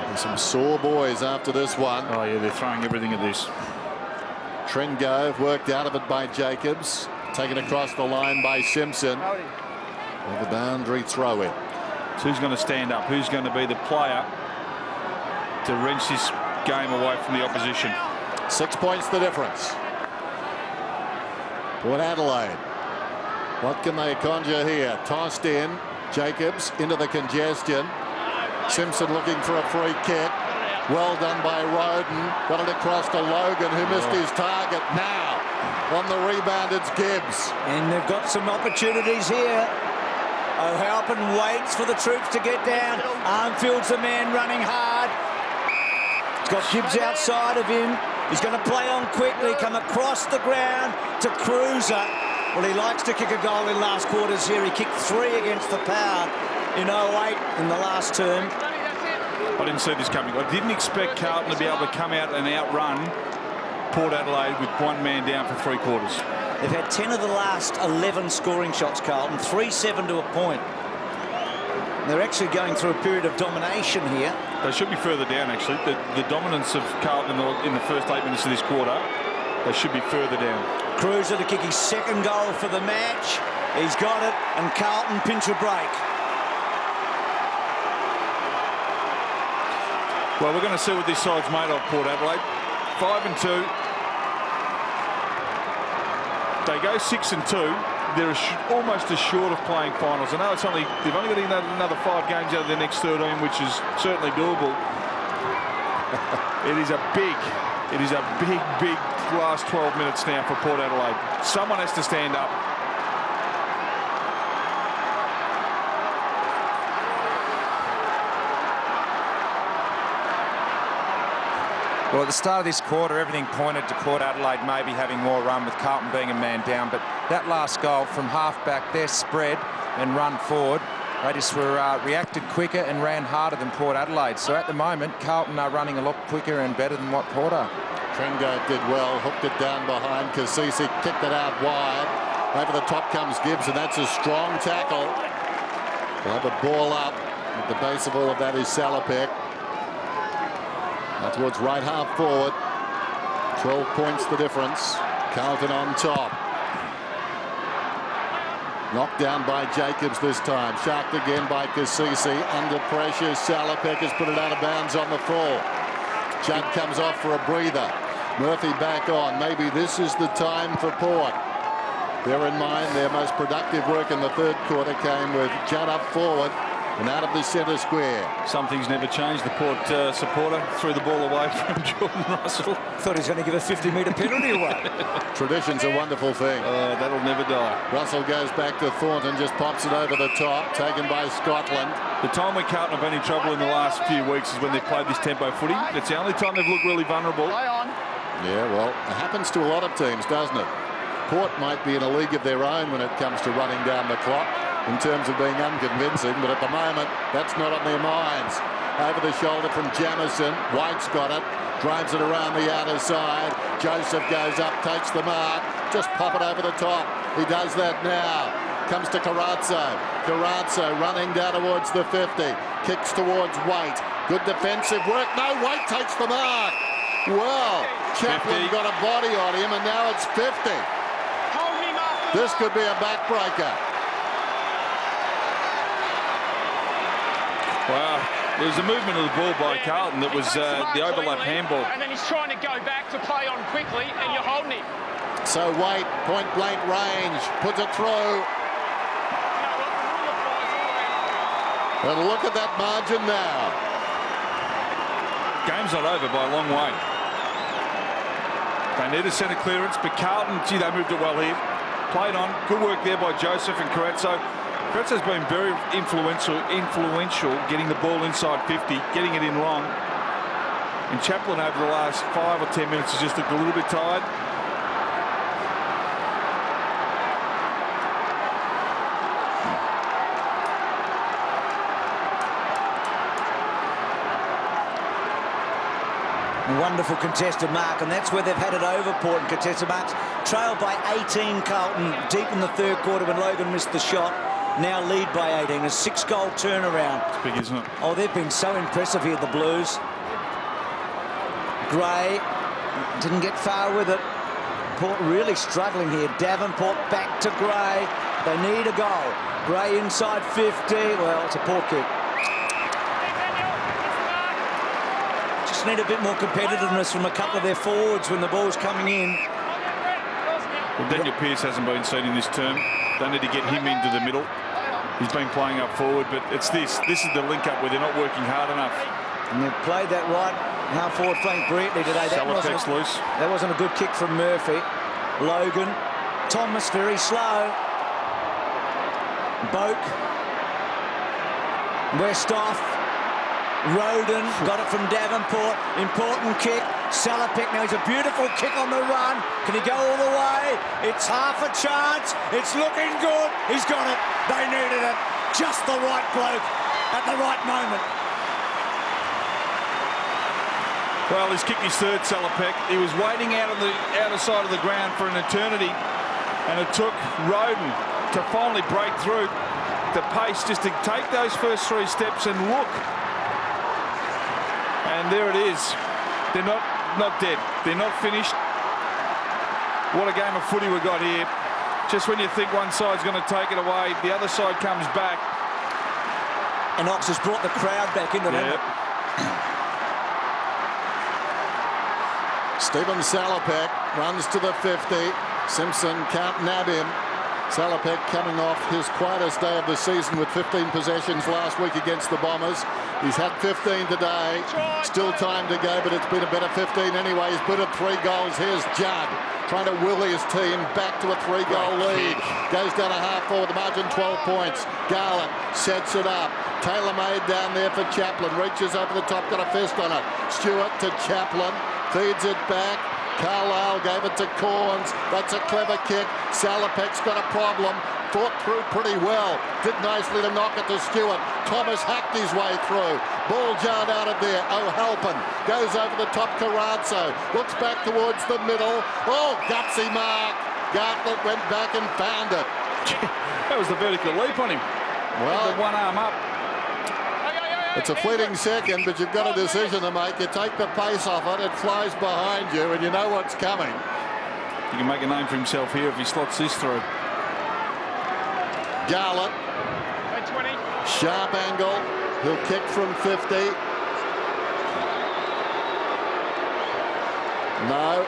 And some sore boys after this one. Oh yeah, they're throwing everything at this. Tringo worked out of it by Jacobs. Taken across the line by Simpson. With the boundary throw in. So who's going to stand up? Who's going to be the player to wrench this game away from the opposition? 6 points the difference. Port Adelaide. What can they conjure here? Tossed in. Jacobs into the congestion. Simpson looking for a free kick. Well done by Roden. Got it across to Logan, who missed his target. Now, on the rebound, it's Gibbs. And they've got some opportunities here. O'Halpin waits for the troops to get down. Armfield's the man running hard. He's got Gibbs outside of him. He's going to play on quickly, come across the ground to Cruiser. Well, he likes to kick a goal in last quarters here. He kicked 3 against the Power in 08 in the last term. I didn't see this coming. I didn't expect Carlton to be able to come out and outrun Port Adelaide with one man down for 3 quarters. They've had 10 of the last 11 scoring shots, Carlton, 3-7 to a point. They're actually going through a period of domination here. They should be further down, actually. The dominance of Carlton in the first 8 minutes of this quarter, they should be further down. Cruiser to kick his second goal for the match. He's got it, and Carlton pinch a break. Well, we're going to see what this side's made of, Port Adelaide. 5-2. They go 6-2. They're almost as short of playing finals. I know they've only got another 5 games out of their next 13, which is certainly doable. It is a big last 12 minutes now for Port Adelaide. Someone has to stand up. Well, at the start of this quarter, everything pointed to Port Adelaide maybe having more run with Carlton being a man down. But that last goal from half-back, their spread and run forward, they just were reacted quicker and ran harder than Port Adelaide. So at the moment, Carlton are running a lot quicker and better than what Port are. Trengo did well, hooked it down behind. Kasisi kicked it out wide. Over the top comes Gibbs, and that's a strong tackle. We'll have a ball up. At the base of all of that is Salopek. Now towards right half forward. 12 points the difference. Carlton on top. Knocked down by Jacobs this time. Sharked again by Kasisi. Under pressure. Salopek has put it out of bounds on the full. Judd comes off for a breather. Murphy back on. Maybe this is the time for Port. Bear in mind their most productive work in the third quarter came with Judd up forward and out of the centre square. Some things never change. The Port supporter threw the ball away from Jordan Russell. Thought he was going to give a 50-metre penalty away. Tradition's a wonderful thing. That'll never die. Russell goes back to Thornton, just pops it over the top, taken by Scotland. The time when Carlton have been in trouble in the last few weeks is when they've played this tempo footy. It's the only time they've looked really vulnerable. Play on. Yeah, well, it happens to a lot of teams, doesn't it? Port might be in a league of their own when it comes to running down the clock in terms of being unconvincing, but at the moment, that's not on their minds. Over the shoulder from Jamison. White's got it. Drives it around the outer side. Joseph goes up, takes the mark. Just pop it over the top. He does that now. Comes to Carazzo. Carazzo running down towards the 50. Kicks towards White. Good defensive work. No, White takes the mark. Well, Chaplin 50. got a body on him, and now it's 50. Hold him after. This could be a backbreaker. Wow. There was a movement of the ball by Carlton that was the overlap handball. And then he's trying to go back to play on quickly, and you're holding him. So White, point blank range, puts it through. And look at that margin now. Game's not over by a long way. They need a centre clearance, but Carlton, gee, they moved it well here. Played on. Good work there by Joseph and Carazzo. Carazzo's been very influential getting the ball inside 50, getting it in long. And Chaplin over the last 5 or 10 minutes has just looked a little bit tired. Wonderful contested mark, and that's where they've had it over Port in contested marks. Trailed by 18 Carlton deep in the third quarter when Logan missed the shot. Now lead by 18, a 6-goal turnaround. It's big, isn't it? Oh, they've been so impressive here, the Blues. Gray didn't get far with it. Port really struggling here. Davenport back to Gray. They need a goal. Gray inside 50. Well, it's a poor kick. Just need a bit more competitiveness from a couple of their forwards when the ball's coming in. Well, Daniel Pearce hasn't been seen in this term. They need to get him into the middle. He's been playing up forward, but it's this. This is the link-up where they're not working hard enough. And they've played that right half-forward flank brilliantly today. Salopek's loose. That wasn't a good kick from Murphy. Logan. Thomas very slow. Boak. Westhoff. Roden got it from Davenport. Important kick. Salopek now, he's a beautiful kick on the run. Can he go all the way? It's half a chance. It's looking good. He's got it. They needed it. Just the right bloke at the right moment. Well, he's kicked his third, Salopek. He was waiting out on the outer side of the ground for an eternity, and it took Roden to finally break through the pace just to take those first 3 steps and look. And there it is. They're not dead. They're not finished. What a game of footy we got here. Just when you think one side's going to take it away, the other side comes back. And Ox has brought the crowd back into that. Stephen Salopek runs to the 50. Simpson can't nab him. Salopek coming off his quietest day of the season with 15 possessions last week against the Bombers. He's had 15 today. Still time to go, but it's been a better 15 anyway. He's put in 3 goals. Here's Judd trying to will his team back to a 3-goal lead. Goes down a half forward, the margin 12 points. Garland sets it up. Taylor-made down there for Chaplin. Reaches over the top, got a fist on it. Stewart to Chaplin. Feeds it back. Carlisle gave it to Corns. That's a clever kick. Salopek's got a problem. Fought through pretty well. Did nicely to knock it to Stewart. Thomas hacked his way through. Ball jarred out of there. O'Halpin goes over the top. Carazzo looks back towards the middle. Oh, gutsy mark. Gartlett went back and found it. That was the vertical leap on him. Well, the one arm up. It's a fleeting second, but you've got a decision to make. You take the pace off it, it flies behind you, and you know what's coming. He can make a name for himself here if he slots this through. Garland. 20. Sharp angle. He'll kick from 50. No,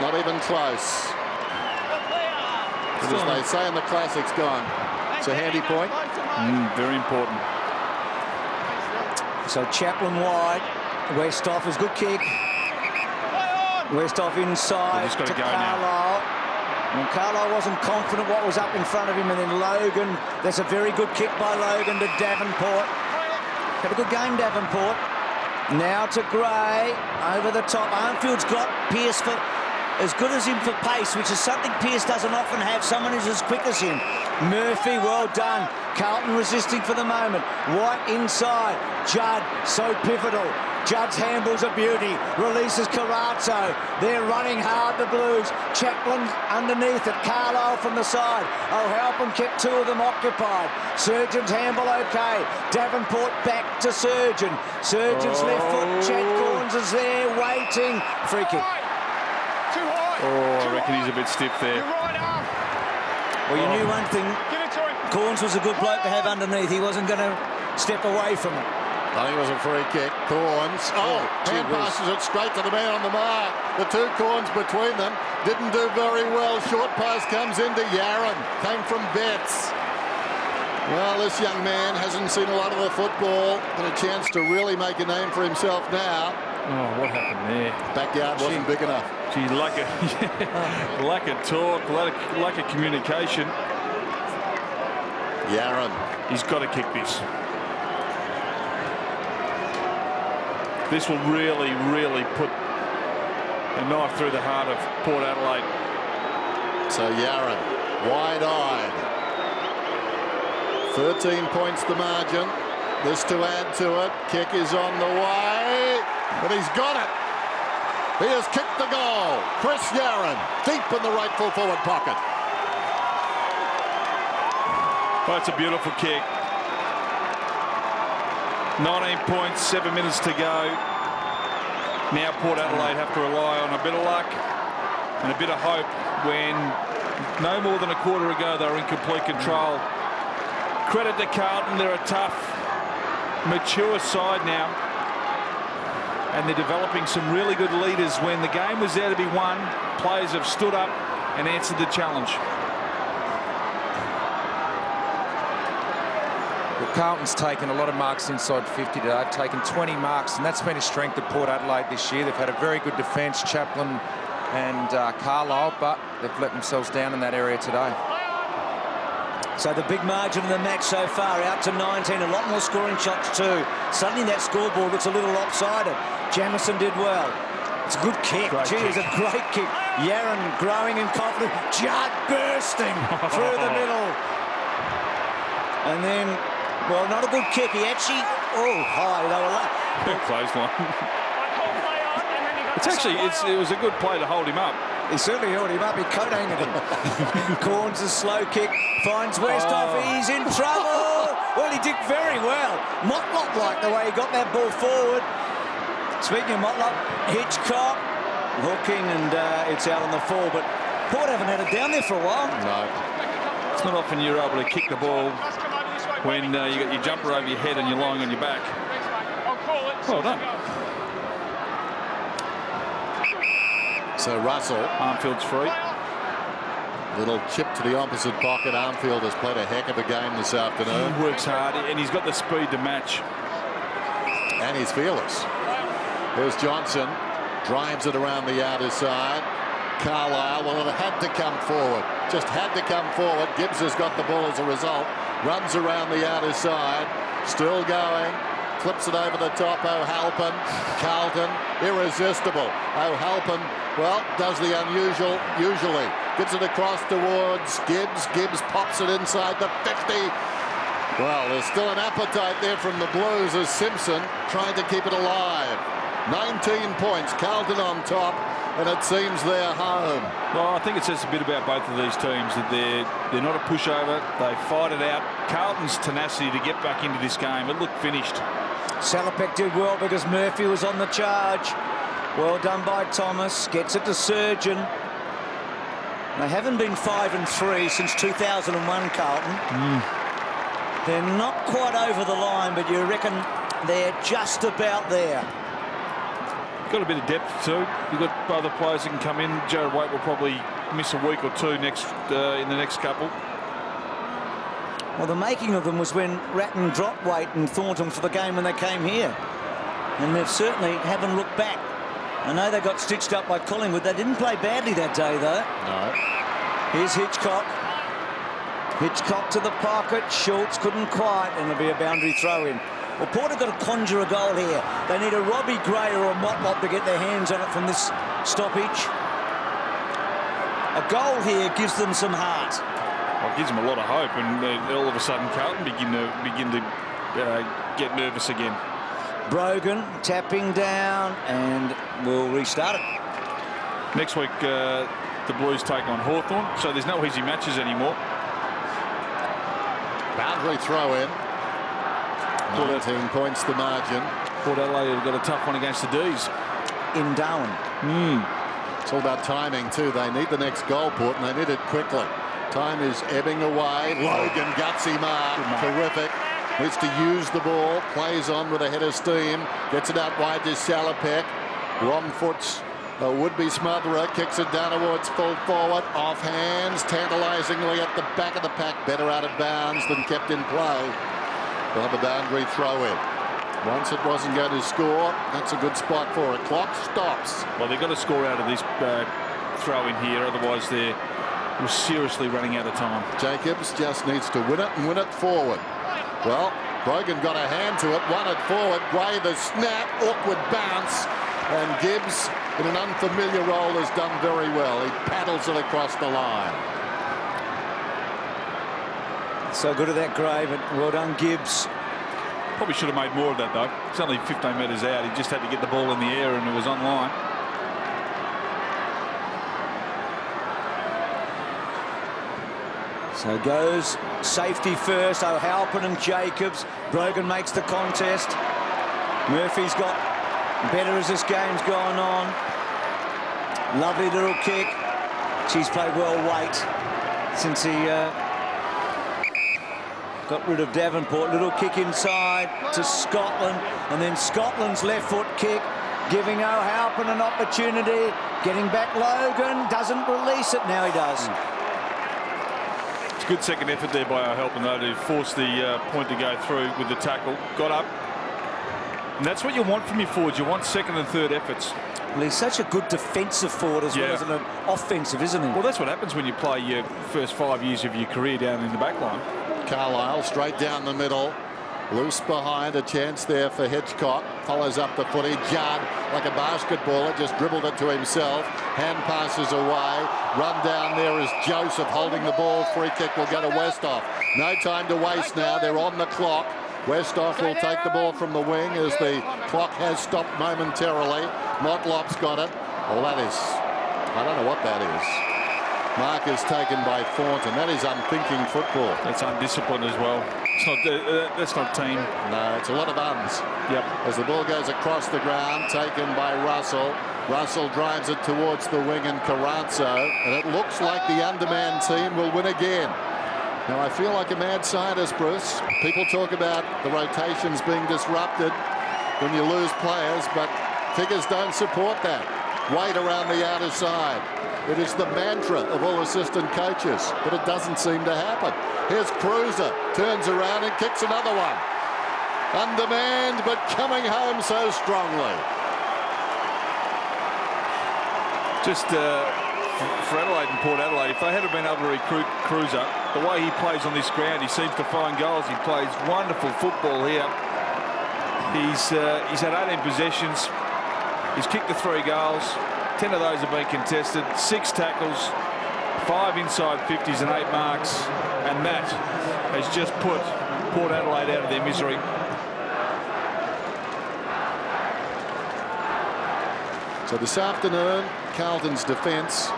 not even close. As they say in the classics, gone. It's a handy point. Very important. So Chaplin wide. Westhoff is good kick. Westhoff inside to Carlisle. And Carlisle wasn't confident what was up in front of him, and then Logan. That's a very good kick by Logan to Davenport. Had a good game, Davenport. Now to Gray over the top. Armfield's got Pearce for as good as him for pace, which is something Pearce doesn't often have. Someone who's as quick as him. Murphy, well done. Carlton resisting for the moment. White inside. Judd, so pivotal. Judd's handball's a beauty. Releases Carazzo. They're running hard, the Blues. Chaplin underneath it. Carlisle from the side. O'Halpin kept 2 of them occupied. Surgeon's handball okay. Davenport back to Surgeon. Surgeon's left foot. Chad Corns is there waiting. Free kick. Too high. Oh, I reckon he's a bit stiff there. Your right arm. Well, you knew one thing. Give it to him. Corns was a good bloke to have underneath. He wasn't going to step away from it. I think it was a free kick. Corns. Hand passes it straight to the man on the mark. The 2 Corns between them didn't do very well. Short pass comes into Yaron. Came from Betts. Well, this young man hasn't seen a lot of the football and a chance to really make a name for himself now. Oh, what happened there? Backyard wasn't big enough. Gee, lack of talk, lack of communication. Yaron. He's got to kick this. This will really, really put a knife through the heart of Port Adelaide. So Yaron, wide-eyed. 13 points the margin. This to add to it. Kick is on the way. But he's got it. He has kicked the goal. Chris Yaron, deep in the right full forward pocket. Oh, it's a beautiful kick. 19 points, 7 minutes to go. Now Port Adelaide have to rely on a bit of luck and a bit of hope when no more than a quarter ago they were in complete control. Credit to Carlton, they're a tough, mature side now. And they're developing some really good leaders. When the game was there to be won, players have stood up and answered the challenge. Well, Carlton's taken a lot of marks inside 50 today. They've taken 20 marks, and that's been a strength of Port Adelaide this year. They've had a very good defence, Chaplin and Carlisle, but they've let themselves down in that area today. So the big margin of the match so far, out to 19. A lot more scoring shots too. Suddenly that scoreboard looks a little lopsided. Jamison did well. It's a good kick. Great Gee, kick. it's a great kick. Yaron growing in confidence. Judd bursting through the middle. And then, well, not a good kick. He actually, high. They were Close one. It's actually, it was a good play to hold him up. He certainly held him up. He coat-angered him. Corns a slow kick. Finds Westhoff. He's in trouble. Well, he did very well. Motlop like the way he got that ball forward. Speaking of Motlop, Hitchcock hooking, and it's out on the fall. But Port haven't had it down there for a while. No. It's not often you're able to kick the ball when you got your jumper over your head and you're lying on your back. Well done. So Russell. Armfield's free. Little chip to the opposite pocket. Armfield has played a heck of a game this afternoon. He works hard and he's got the speed to match. And he's fearless. Here's Johnson. Drives it around the outer side. Carlisle, well, it had to come forward. Just had to come forward. Gibbs has got the ball as a result. Runs around the outer side. Still going. Flips it over the top. O'Halpin. Carlton. Irresistible. O'Halpin, well, does the unusual usually. Gives it across towards Gibbs. Gibbs pops it inside the 50. Well, there's still an appetite there from the Blues as Simpson trying to keep it alive. 19 points. Carlton on top. And it seems they're home. Well, I think it says a bit about both of these teams that they're not a pushover. They fight it out. Carlton's tenacity to get back into this game. It looked finished. Salopek did well because Murphy was on the charge. Well done by Thomas. Gets it to Surgeon. They haven't been 5-3 since 2001, Carlton. They're not quite over the line, but you reckon they're just about there. Got a bit of depth too. You've got other players that can come in. Jared Waite will probably miss a week or two in the next couple. Well, the making of them was when Ratton dropped Waite and Thornton for the game when they came here. And they've certainly haven't looked back. I know they got stitched up by Collingwood. They didn't play badly that day, though. No. Here's Hitchcock. Hitchcock to the pocket. Schultz couldn't quite, and it'll be a boundary throw in. Well, Port have got to conjure a goal here. They need a Robbie Gray or a Motlop to get their hands on it from this stoppage. A goal here gives them some heart. Well, it gives them a lot of hope, and all of a sudden Carlton begin to get nervous again. Brogan tapping down, and we'll restart it. Next week, the Blues take on Hawthorn, so there's no easy matches anymore. Boundary throw in. 19 points the margin. Port Adelaide have got a tough one against the D's. In Darwin. It's all about timing too. They need the next goal, Port, and they need it quickly. Time is ebbing away. Logan gutsy mark. Terrific. Needs to use the ball. Plays on with a head of steam. Gets it out wide to Salopek. Wrong foot's a would-be smotherer. Kicks it down towards full forward. Off hands. Tantalisingly at the back of the pack. Better out of bounds than kept in play. They'll have a boundary throw in. Once it wasn't going to score, that's a good spot for it. Clock stops. Well, they've got to score out of this throw in here, otherwise they're seriously running out of time. Jacobs just needs to win it and win it forward. Well, Brogan got a hand to it, won it forward. Gray the snap, awkward bounce, and Gibbs in an unfamiliar role has done very well. He paddles it across the line. So good at that, Gray, but well done, Gibbs. Probably should have made more of that, though. It's only 15 metres out. He just had to get the ball in the air and it was on line. So goes safety first. O'Halpin and Jacobs. Brogan makes the contest. Murphy's got better as this game's gone on. Lovely little kick. She's played well Waite since he got rid of Davenport. Little kick inside to Scotland, and then Scotland's left foot kick, giving O'Halpin an opportunity. Getting back Logan, doesn't release it. Now he does. It's a good second effort there by O'Halpin, though, to force the point to go through with the tackle. Got up. And that's what you want from your forwards. You want second and third efforts. Well, he's such a good defensive forward as well as an offensive, isn't he? Well, that's what happens when you play your first 5 years of your career down in the back line. Carlisle straight down the middle. Loose behind, a chance there for Hitchcock. Follows up the footy. Judd, like a basketballer, just dribbled it to himself. Hand passes away. Run down there is Joseph holding the ball. Free kick will go to Westhoff. No time to waste now. They're on the clock. Westhoff will take the ball from the wing as the clock has stopped momentarily. Motlop's got it. Well, that is, I don't know what that is. Mark is taken by Thornton. That is unthinking football. That's undisciplined as well. It's not. That's not team. No, it's a lot of uns. Yep. As the ball goes across the ground, taken by Russell. Russell drives it towards the wing and Carrazzo, and it looks like the underman team will win again. Now, I feel like a mad scientist, Bruce. People talk about the rotations being disrupted when you lose players, but figures don't support that. Weight around the outer side. It is the mantra of all assistant coaches, but it doesn't seem to happen. Here's Cruiser, turns around and kicks another one. Undermanned, but coming home so strongly. Just for Adelaide and Port Adelaide, if they had been able to recruit Cruiser, the way he plays on this ground, he seems to find goals. He plays wonderful football here. He's had 18 possessions. He's kicked the 3 goals. 10 of those have been contested. 6 tackles, 5 inside 50s and 8 marks, and that has just put Port Adelaide out of their misery. So this afternoon, Carlton's defence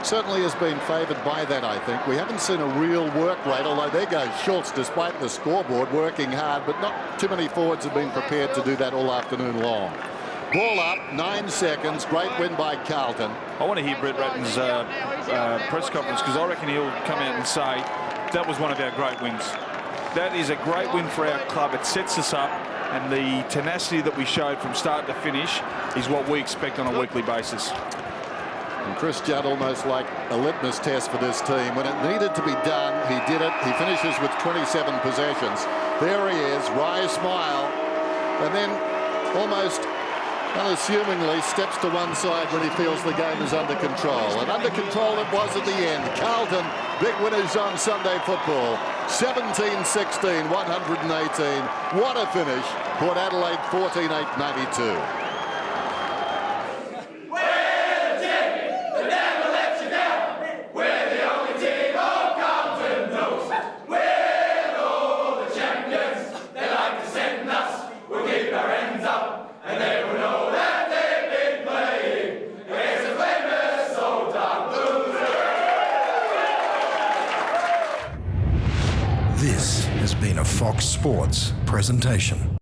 certainly has been favoured by that, I think. We haven't seen a real work rate, although there goes Schultz, despite the scoreboard, working hard, but not too many forwards have been prepared to do that all afternoon long. Ball up, 9 seconds, great win by Carlton. I want to hear Brett Ratton's press conference, because I reckon he'll come out and say that was one of our great wins. That is a great win for our club. It sets us up, and the tenacity that we showed from start to finish is what we expect on a weekly basis. And Chris Judd, almost like a litmus test for this team. When it needed to be done, he did it. He finishes with 27 possessions. There he is, wry smile, and then almost unassumingly steps to one side when he feels the game is under control. And under control it was at the end. Carlton, big winners on Sunday football. 17-16, 118. What a finish. Port Adelaide 14-8-92. This has been a Fox Sports presentation.